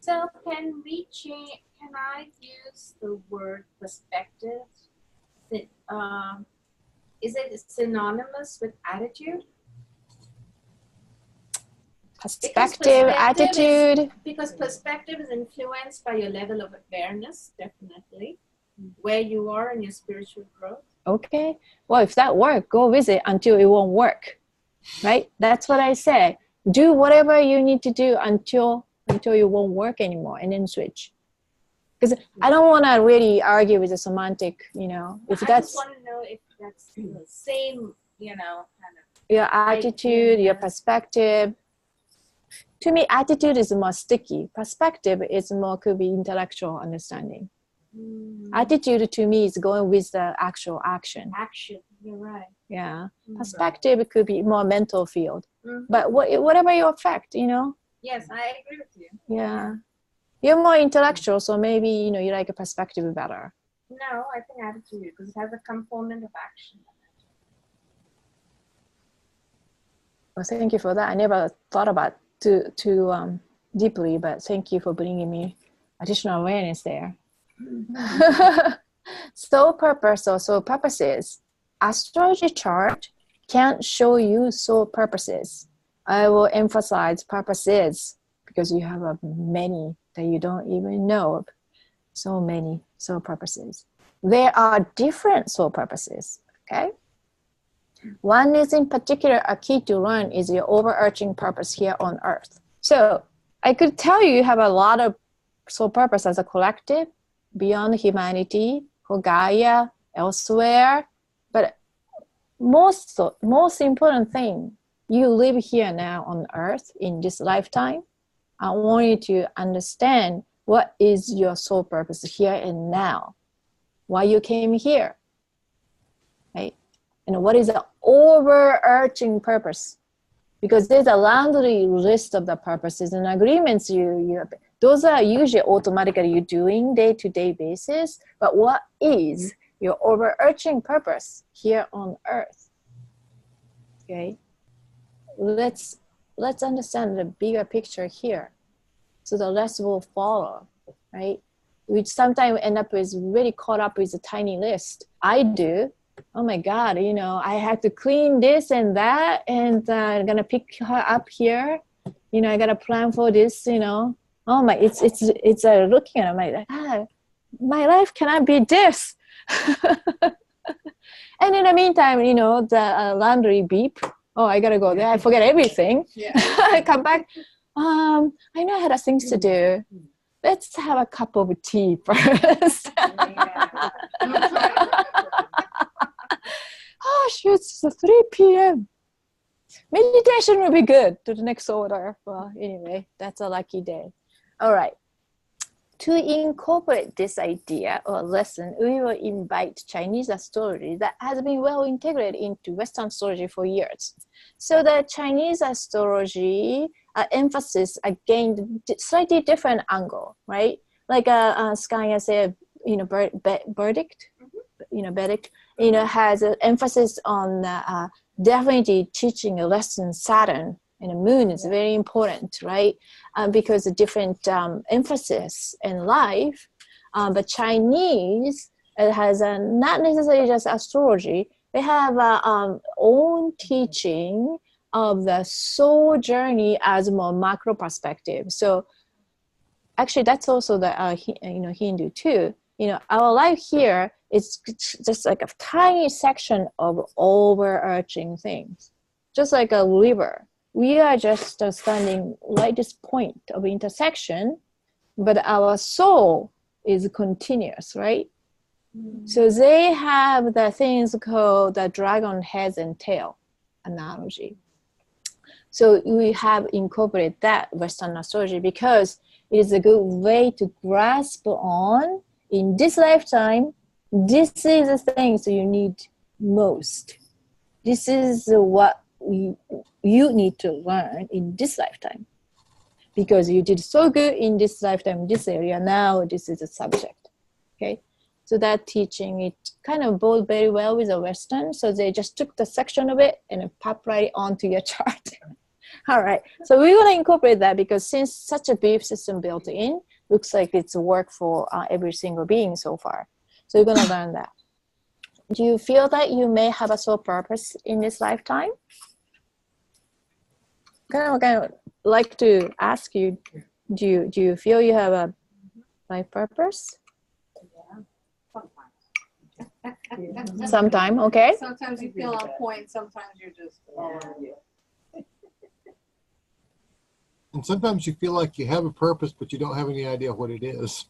Speaker 6: So can we change? Can I use the word perspective? Is it synonymous with attitude?
Speaker 1: Perspective, attitude.
Speaker 6: Because perspective is influenced by your level of awareness, definitely, where you are in your spiritual growth.
Speaker 1: Okay. Well, if that works, go with it until it won't work. Right? That's what I say. Do whatever you need to do until you won't work anymore, and then switch. Because I don't want to really argue with the semantic, if
Speaker 6: I
Speaker 1: that's
Speaker 6: just want to know if that's the same, kind of.
Speaker 1: your attitude, your perspective. To me, attitude is more sticky. Perspective is more could be intellectual understanding. Attitude to me is going with the actual action.
Speaker 6: Action, you're right.
Speaker 1: Yeah. Perspective could be more mental field. But whatever you affect,
Speaker 6: Yes, I agree with you.
Speaker 1: Yeah. You're more intellectual, so maybe, you like a perspective better.
Speaker 6: No, I think attitude, because it has a component of action.
Speaker 1: Well, thank you for that. I never thought about too deeply, but thank you for bringing me additional awareness there. Soul purpose or soul purposes. Astrology chart can't show you soul purposes. I will emphasize purposes because you have many that you don't even know of. So many soul purposes. There are different soul purposes, okay? One is in particular a key to learn is your overarching purpose here on earth. So I could tell you have a lot of soul purpose as a collective, beyond humanity, for Gaia, elsewhere. But most important thing, you live here now on earth in this lifetime. I want you to understand what is your soul purpose here and now, why you came here, right? And what is the overarching purpose? Because there's a laundry list of the purposes and agreements those are usually automatically you're doing day-to-day basis, but what is your overarching purpose here on earth? Okay, let's understand the bigger picture here, so the rest will follow, right? We sometimes end up with really caught up with a tiny list. I do. Oh my God, I have to clean this and that, and I'm gonna pick her up here. I gotta plan for this. Oh my, it's looking at it, my life cannot be this. And in the meantime, the laundry beep. Oh, I gotta go there. I forget everything. Yeah. I come back. I know I had things to do. Let's have a cup of tea first. Oh shoot, it's 3 p.m. Meditation will be good to the next order. Well, anyway, that's a lucky day. All right. To incorporate this idea or lesson, we will invite Chinese astrology that has been well integrated into Western astrology for years. So the Chinese astrology emphasis again slightly different angle, right? Like Skanya said, verdict, verdict, has an emphasis on definitely teaching a lesson Saturn and the moon is very important, right? Because the different emphasis in life. But Chinese has not necessarily just astrology. They have own teaching of the soul journey as more macro perspective. So actually that's also the Hindu too. our life here is just like a tiny section of overarching things, just like a river. We are just standing right this point of intersection, but our soul is continuous, right? So they have the things called the dragon heads and tail analogy. So we have incorporated that Western astrology because it is a good way to grasp on in this lifetime. This is the things you need most. This is what you need to learn in this lifetime because you did so good in this lifetime, in this area. Now this is a subject. Okay. So that teaching, it kind of bowed very well with the Western. So they just took the section of it and pop right onto your chart. All right. So we're going to incorporate that because since such a belief system built in, looks like it's work for every single being so far. So you're going to learn that. Do you feel that you may have a soul purpose in this lifetime? Kind of like to ask you, do you feel you have a life purpose? Sometime, okay.
Speaker 7: Sometimes you feel on point, sometimes you're just
Speaker 2: And sometimes you feel like you have a purpose, but you don't have any idea what it is.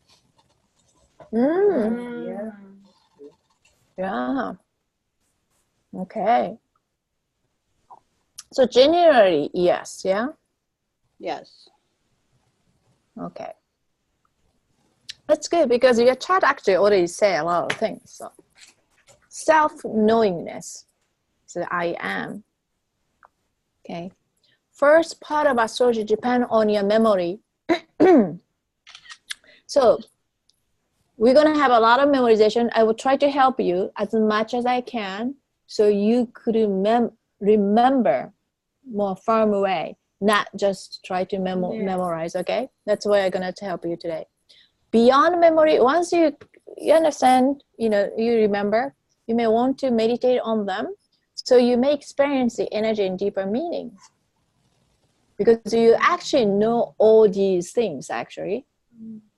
Speaker 1: Yeah. Okay. So generally, yes, yeah?
Speaker 4: Yes.
Speaker 1: Okay. That's good because your chart actually already say a lot of things. So self-knowingness, so I am. Okay. First part of astrology depends on your memory. So we're going to have a lot of memorization. I will try to help you as much as I can so you could remember more firm way, not just try to memorize, okay? That's why I'm going to help you today. Beyond memory, once you understand, you remember, you may want to meditate on them so you may experience the energy and deeper meaning. Because you actually know all these things, actually.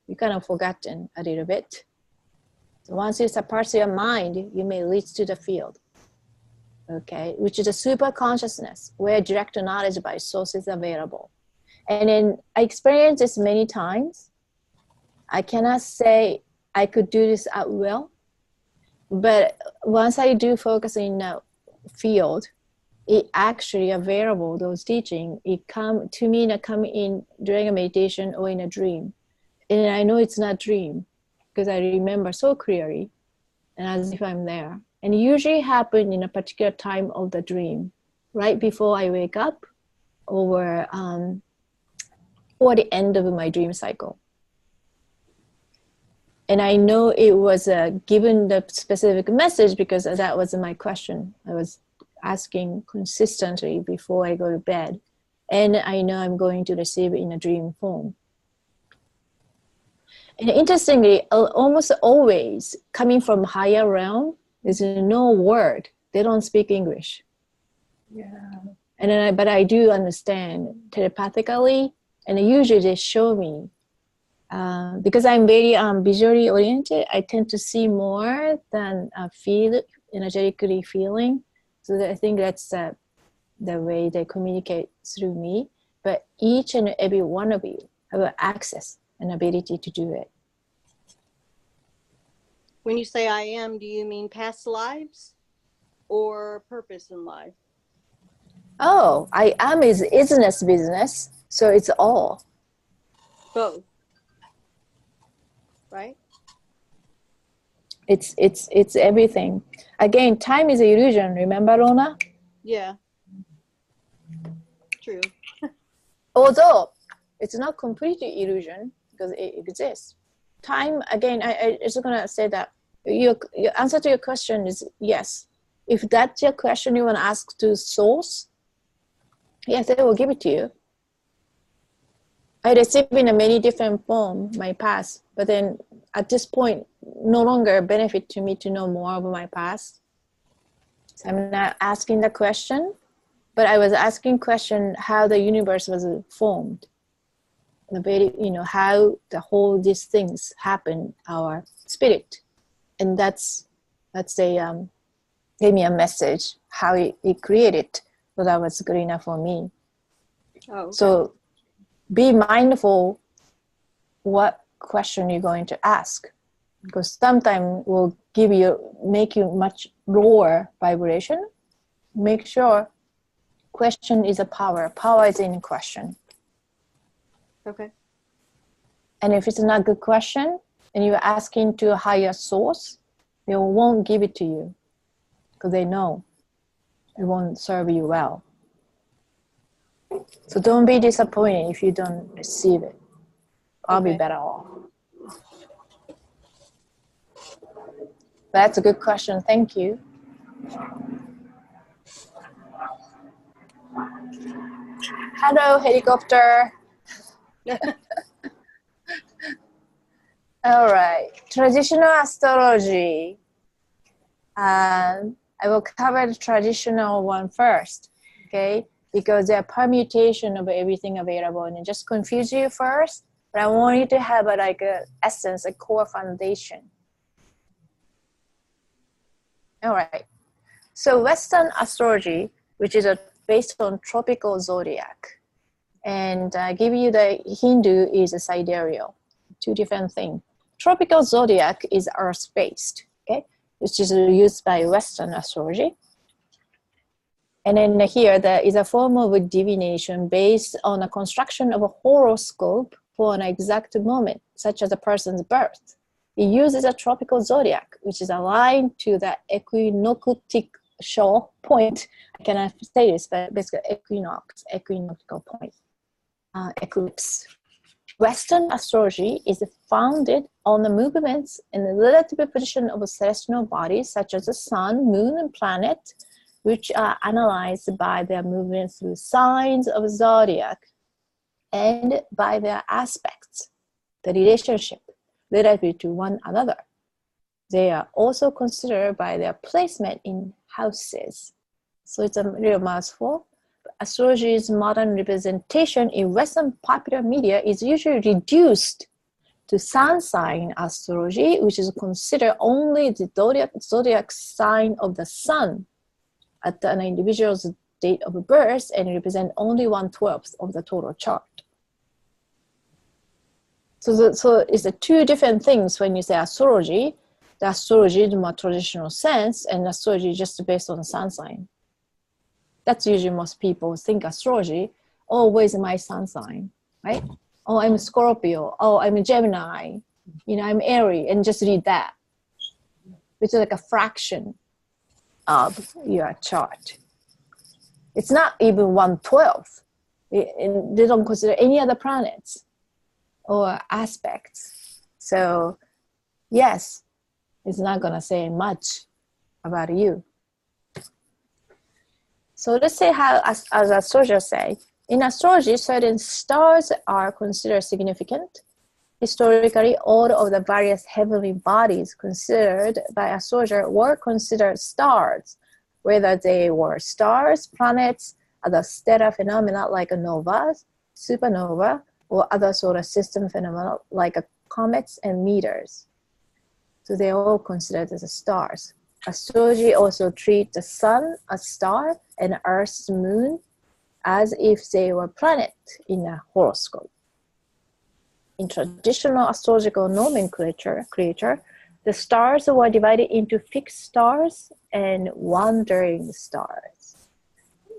Speaker 1: You kind of forgotten a little bit. So once you suppress your mind, you may reach to the field, okay, which is a super consciousness where direct knowledge by source is available. And then I experienced this many times. I cannot say I could do this at will, but once I do focus in a field, it actually available, those teaching, it come to me and come in during a meditation or in a dream. And I know it's not dream because I remember so clearly and as if I'm there. And it usually happen in a particular time of the dream, right before I wake up or the end of my dream cycle. And I know it was given the specific message because that was my question. I was asking consistently before I go to bed. And I know I'm going to receive it in a dream form. And interestingly, almost always coming from higher realm, there's no word. They don't speak English.
Speaker 7: Yeah.
Speaker 1: And then but I do understand telepathically, and usually they show me. Because I'm very visually oriented, I tend to see more than feel, energetically feeling. So I think that's the way they communicate through me. But each and every one of you have access and ability to do it.
Speaker 4: When you say I am, do you mean past lives or purpose in life?
Speaker 1: Oh, I am is business, so it's all.
Speaker 4: Both. Right?
Speaker 1: It's everything. Again, time is an illusion. Remember, Rona?
Speaker 4: Yeah. True.
Speaker 1: Although it's not completely illusion because it exists. Time, again, I just gonna say that your answer to your question is yes. If that's your question you want to ask to source, yes, they will give it to you. I received in a many different form my past, but then at this point, no longer benefit to me to know more of my past. So I'm not asking the question, but I was asking question how the universe was formed. the very, how the whole these things happen, our spirit. And that's a, gave me a message, how it created. So that was good enough for me.
Speaker 4: Oh, okay.
Speaker 1: So be mindful what question you're going to ask, because sometimes will make you much lower vibration. Make sure question is a power. Power is in question.
Speaker 4: Okay.
Speaker 1: And if it's not a good question and you're asking to a higher source, they won't give it to you because they know it won't serve you well. So don't be disappointed if you don't receive it. I'll be better off. That's a good question. Thank you. Hello, helicopter. All right. Traditional astrology. I will cover the traditional one first, okay? Because there are permutation of everything available and it just confuse you first. But I want you to have a essence, a core foundation. All right. So Western astrology, which is based on tropical zodiac, and I give you the Hindu is a sidereal, two different things. Tropical zodiac is Earth-based, okay, which is used by Western astrology. And then here there is a form of divination based on a construction of a horoscope for an exact moment, such as a person's birth. It uses a tropical zodiac, which is aligned to the equinoctial point. I cannot say this, but basically equinoctial point, eclipse. Western astrology is founded on the movements and the relative position of celestial bodies, such as the sun, moon, and planet, which are analyzed by their movement through signs of zodiac and by their aspects, the relationship relative to one another. They are also considered by their placement in houses. So it's a real mouthful. Astrology's modern representation in Western popular media is usually reduced to sun sign astrology, which is considered only the zodiac sign of the sun at an individual's date of birth and represent only 1/12 of the total chart. So it's the two different things when you say astrology. The astrology in a more traditional sense, and astrology just based on the sun sign. That's usually most people think astrology, oh, where's my sun sign, right? Oh, I'm a Scorpio. Oh, I'm a Gemini. I'm Aries, and just read that, which is like a fraction of your chart. It's not even 1/12. They don't consider any other planets or aspects. So, yes, it's not going to say much about you. So let's say how, as astrologers say, in astrology, certain stars are considered significant. Historically, all of the various heavenly bodies considered by astrologers were considered stars, whether they were stars, planets, other stellar phenomena like novas, supernova, or other solar system phenomena like comets and meteors. So they're all considered as stars. Astrology also treats the sun, a star, and Earth's moon as if they were planets in a horoscope. In traditional astrological nomenclature, the stars were divided into fixed stars and wandering stars.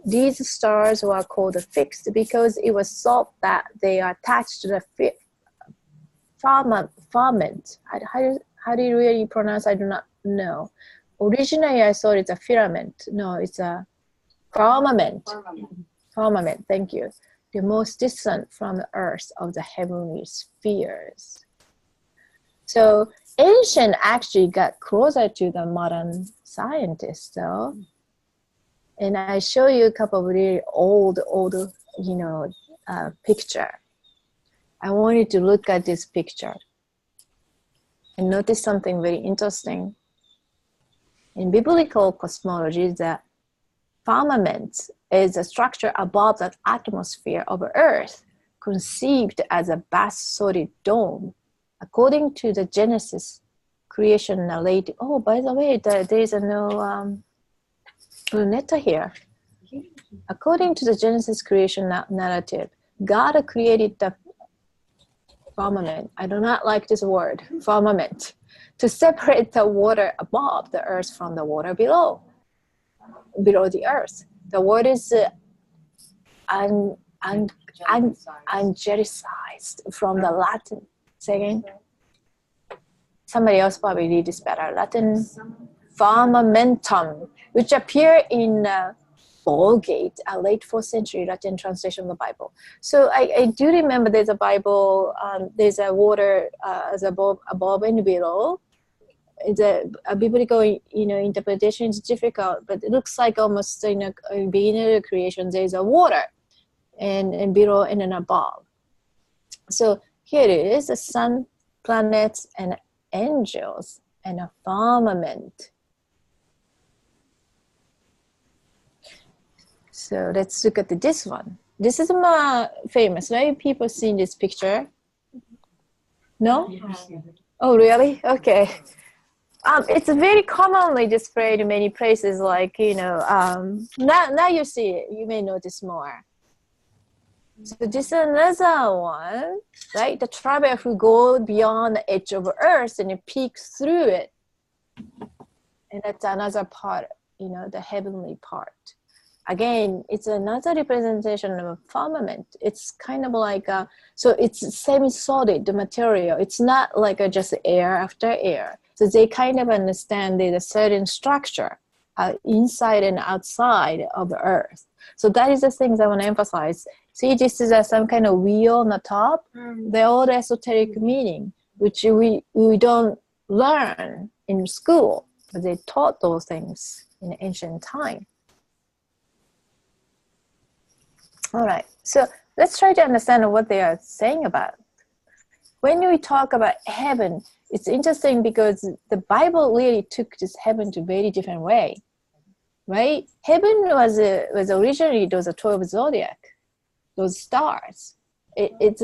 Speaker 1: These stars were called fixed because it was thought that they are attached to the firmament. How do you really pronounce? I do not know. Originally, I thought it's a filament. No, it's a firmament. Firmament, thank you. The most distant from the earth of the heavenly spheres. So ancient actually got closer to the modern scientists, though. And I show you a couple of really old, picture. I want you to look at this picture and notice something very interesting. In biblical cosmology, the firmament is a structure above the atmosphere of Earth, conceived as a vast solid dome. According to the Genesis creation narrative. Oh, by the way, there's no Brunetta here. According to the Genesis creation narrative, God created the firmament. I do not like this word, firmament, to separate the water above the earth from the water below the earth. The word is angelicized from the Latin. Say again. Somebody else probably read this better. Latin firmamentum, which appear in Vulgate, a late 4th century Latin translation of the Bible. So I do remember there's a Bible, there's a water as above and below. It's a biblical, interpretation is difficult, but it looks like almost in the beginning of the creation, there's a water and below and then above. So here it is, the sun, planets, and angels, and a firmament. So let's look at this one. This is more famous, right? People seen this picture? No? Oh, really? Okay. It's very commonly displayed in many places, like, now you see it, you may notice more. So this is another one, right? The traveler who goes beyond the edge of Earth and it peeks through it. And that's another part, the heavenly part. Again, it's another representation of a firmament. It's kind of like so it's semi-solid, the material. It's not like just air after air. So they kind of understand there's a certain structure inside and outside of the earth. So that is the things I want to emphasize. See, this is some kind of wheel on the top. They're all esoteric meaning, which we don't learn in school, but they taught those things in ancient time. All right, so let's try to understand what they are saying about. When we talk about heaven, it's interesting because the Bible really took this heaven to a very different way, right? Heaven was originally those 12 zodiac, those stars. It's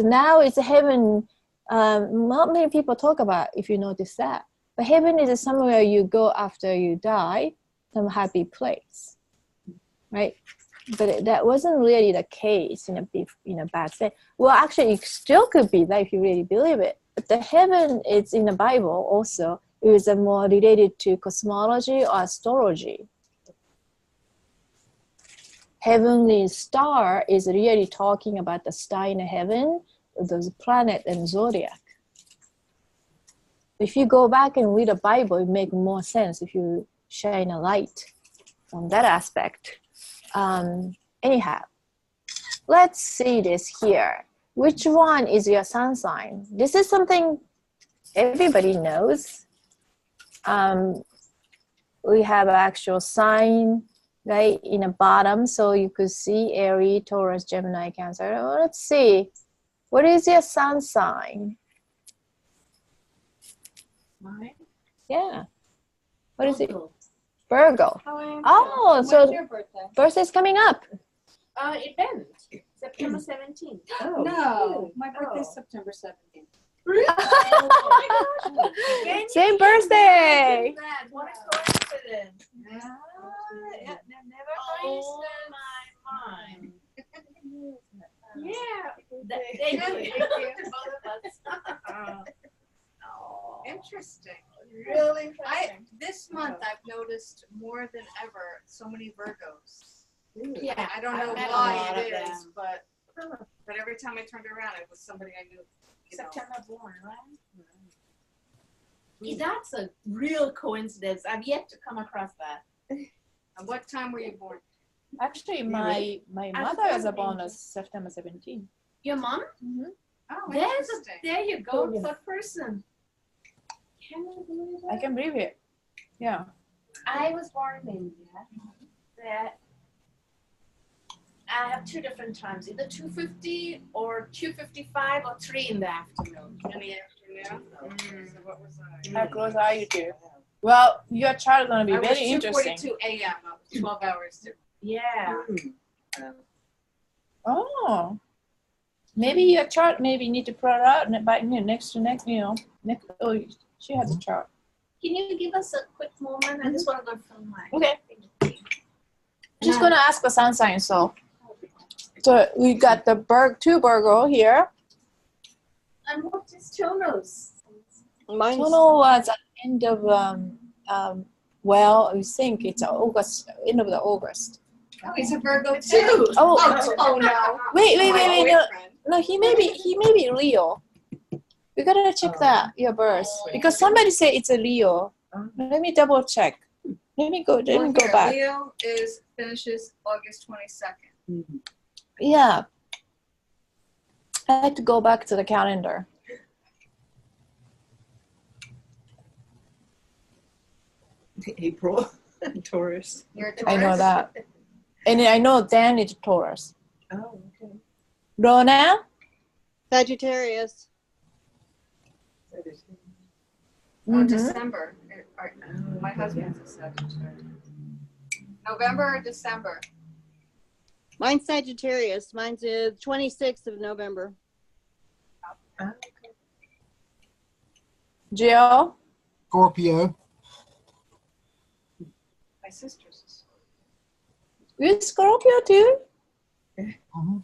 Speaker 1: heaven. Not many people talk about, if you notice that. But heaven is somewhere you go after you die, some happy place, right? But that wasn't really the case in a bad sense. Well, actually, it still could be that if you really believe it. But the heaven is in the Bible also. It was more related to cosmology or astrology. Heavenly star is really talking about the star in heaven, those planet and zodiac. If you go back and read the Bible, it makes more sense if you shine a light on that aspect. Anyhow, let's see this here. Which one is your sun sign? This is something everybody knows. We have an actual sign right in the bottom, so you could see Aries, Taurus, Gemini, Cancer. Well, let's see. What is your sun sign?
Speaker 6: Mine?
Speaker 1: Yeah. What is it? Virgo.
Speaker 7: Oh,
Speaker 1: so
Speaker 7: your birthday?
Speaker 1: birthday's coming up.
Speaker 6: Event. September 17th.
Speaker 5: Oh.
Speaker 7: No, my birthday's September 17th.
Speaker 1: Same birthday.
Speaker 6: What a coincidence.
Speaker 7: It never
Speaker 6: Oh my mind. Yeah. Thank you. Both of us.
Speaker 7: Interesting.
Speaker 6: Really interesting.
Speaker 7: This month I've noticed more than ever so many Virgos.
Speaker 6: Yeah.
Speaker 7: I don't know
Speaker 6: I've met a
Speaker 7: why
Speaker 6: lot
Speaker 7: it
Speaker 6: of
Speaker 7: is,
Speaker 6: them.
Speaker 7: but every time I turned around, it was somebody I knew.
Speaker 6: September born, right? That's a real coincidence. I've yet to come across that.
Speaker 7: And what time were you born?
Speaker 8: Actually, my mother was born on September 17th.
Speaker 6: Your mom?
Speaker 8: Mm-hmm.
Speaker 7: Oh,
Speaker 6: There you go.
Speaker 8: Oh, yeah.
Speaker 6: Third person. Can you believe it?
Speaker 8: I can believe it. Yeah.
Speaker 6: I was born in India. I have two different times, either 2:50 or 2:55 or 3 in the afternoon.
Speaker 7: In the afternoon? So what was I?
Speaker 8: How close are you to? Well, your child is going to be
Speaker 7: I
Speaker 8: very
Speaker 7: was
Speaker 8: interesting.
Speaker 7: 2:42 a.m. 12 hours.
Speaker 6: Yeah.
Speaker 8: Oh. Maybe your chart maybe need to plot out by next to next, next. Oh, she has a chart.
Speaker 6: Can you give us a quick moment? I just want to go film my.
Speaker 8: Okay. Just gonna ask the sun sign. So we got the two Virgo here.
Speaker 6: And what is Chonos?
Speaker 4: Mine's
Speaker 1: Tono was at the end of well, I think it's August, end of the August.
Speaker 7: Oh, he's a Virgo too.
Speaker 1: Oh,
Speaker 7: No.
Speaker 1: wait, no,
Speaker 7: Boyfriend.
Speaker 1: no, he may be Leo. We gotta check that your birth because somebody said it's a Leo. Let me double check. Let me go
Speaker 7: Here,
Speaker 1: back.
Speaker 7: Leo finishes August 22nd.
Speaker 1: Yeah, I had to go back to the calendar.
Speaker 5: April, Taurus.
Speaker 7: You're a
Speaker 1: I know
Speaker 7: Taurus?
Speaker 1: that, and I know Dan is Taurus.
Speaker 5: Oh, okay.
Speaker 1: Rona,
Speaker 4: Sagittarius.
Speaker 7: Oh,
Speaker 1: Mhm.
Speaker 7: December. My husband's a Sagittarius. November or December?
Speaker 4: Mine's Sagittarius. Mine's the 26th of November.
Speaker 1: Jill,
Speaker 2: Scorpio.
Speaker 7: My sister's
Speaker 1: you Scorpio too?
Speaker 2: Mhm.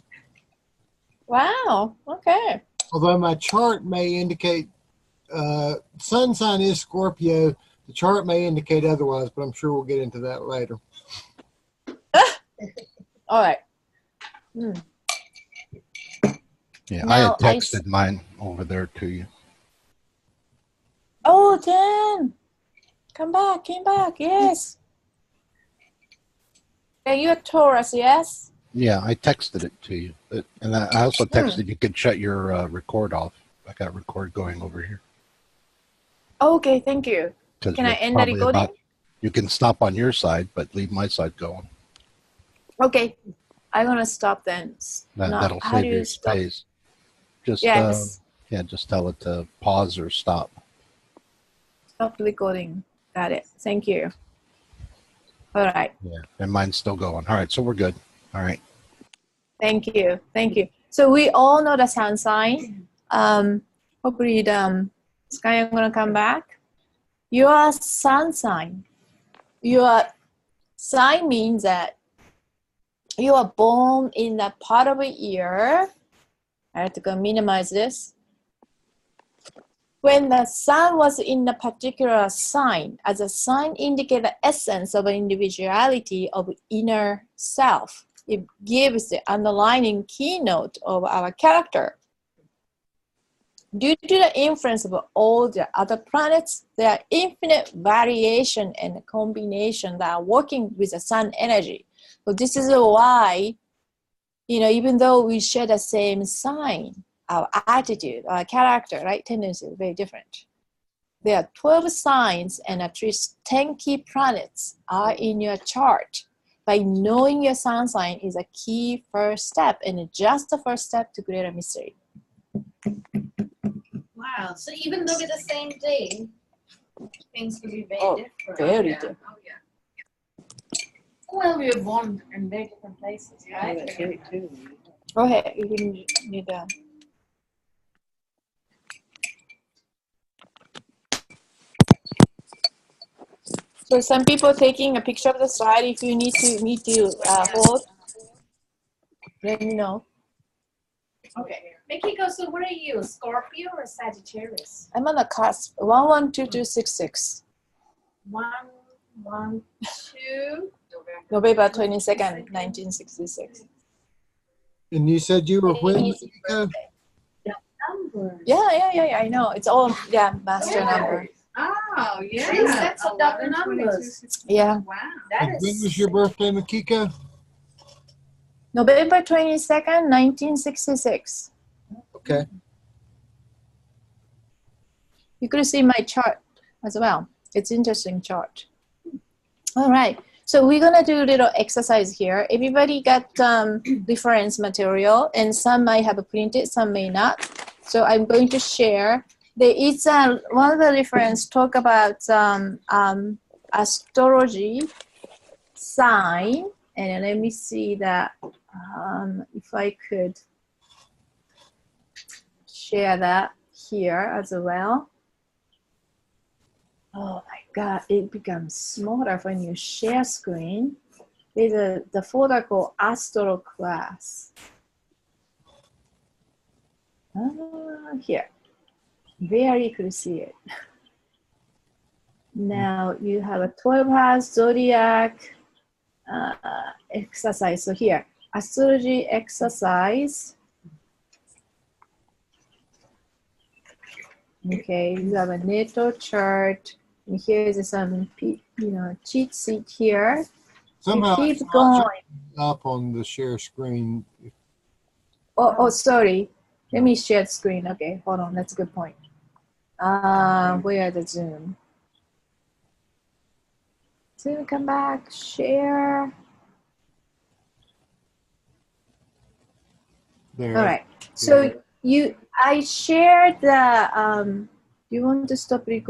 Speaker 1: Wow. Okay.
Speaker 2: Although my chart may indicate sun sign is Scorpio, the chart may indicate otherwise, but I'm sure we'll get into that later.
Speaker 1: All right.
Speaker 9: Yeah,
Speaker 1: Now,
Speaker 9: I had texted mine over there to you.
Speaker 1: Oh, Dan, came back. Yes. And you're Taurus, yes?
Speaker 9: Yeah, I texted it to you. And I also texted you could shut your record off. I got record going over here.
Speaker 1: Okay, thank you.
Speaker 9: 'Cause
Speaker 1: Can I
Speaker 9: we're
Speaker 1: end the
Speaker 9: probably
Speaker 1: recording?
Speaker 9: You can stop on your side, but leave my side going.
Speaker 1: Okay, I'm gonna stop then.
Speaker 9: That'll
Speaker 1: How
Speaker 9: save
Speaker 1: do
Speaker 9: you
Speaker 1: you stop?
Speaker 9: space. Just
Speaker 1: Yes,
Speaker 9: just tell it to pause or stop.
Speaker 1: stop recording. Got it. Thank you. All right.
Speaker 9: Yeah, and mine's still going. All right, so we're good. All right.
Speaker 1: Thank you. So we all know the sun sign. Hopefully the Sky is gonna come back. Your sun sign. Your sign means that you are born in that part of a year. I have to go minimize this. When the sun was in a particular sign, as a sign indicates the essence of individuality of inner self. It gives the underlying keynote of our character. Due to the influence of all the other planets, there are infinite variation and combination that are working with the sun energy. So this is why, even though we share the same sign, our attitude, our character, right, tendency is very different. There are 12 signs and at least 10 key planets are in your chart. By knowing your sun sign is a key first step and just the first step to greater mystery.
Speaker 6: Wow. So even though we're the same day, things will be very different.
Speaker 1: Very
Speaker 7: Yeah.
Speaker 1: different.
Speaker 7: Oh, yeah.
Speaker 6: Well, we were born in very different places,
Speaker 5: Oh,
Speaker 6: right?
Speaker 5: that's right, too.
Speaker 1: Go ahead, you can need that. So some people taking a picture of the slide. If you need to hold, let me know.
Speaker 6: Okay. Mikiko, so what are you, Scorpio or Sagittarius?
Speaker 1: I'm on the cusp. 112266.
Speaker 6: 112.
Speaker 1: November 22nd, 1966.
Speaker 2: And you said you were when?
Speaker 6: Easy birthday. Numbers.
Speaker 1: Yeah. I know. It's all master number.
Speaker 7: Oh, yeah.
Speaker 6: 3 sets of double
Speaker 7: 11, 22,
Speaker 6: numbers.
Speaker 7: 16.
Speaker 1: Yeah.
Speaker 7: Wow.
Speaker 6: That
Speaker 2: And
Speaker 6: is
Speaker 2: when was your birthday, Makiko?
Speaker 1: November 22nd, 1966.
Speaker 2: Okay.
Speaker 1: You could see my chart as well. It's interesting chart. All right. So we're gonna do a little exercise here. Everybody got reference material, and some might have printed, some may not. So I'm going to share. There is one of the reference talk about astrology sign, and let me see that if I could share that here as well. Oh my God, it becomes smaller when you share screen. There's the folder called Astro class. Here, there you could see it. Now you have a 12 house zodiac exercise. So here, astrology exercise. Okay, you have a natal chart. And here's some, cheat sheet here.
Speaker 2: Somehow
Speaker 1: You
Speaker 2: it's
Speaker 1: keep
Speaker 2: not
Speaker 1: going.
Speaker 2: up on the share screen.
Speaker 1: Oh, sorry. Let me share the screen. Okay, hold on. That's a good point. Where the Zoom? Zoom, come back. Share.
Speaker 2: There.
Speaker 1: All right. So I shared the. You want to stop recording?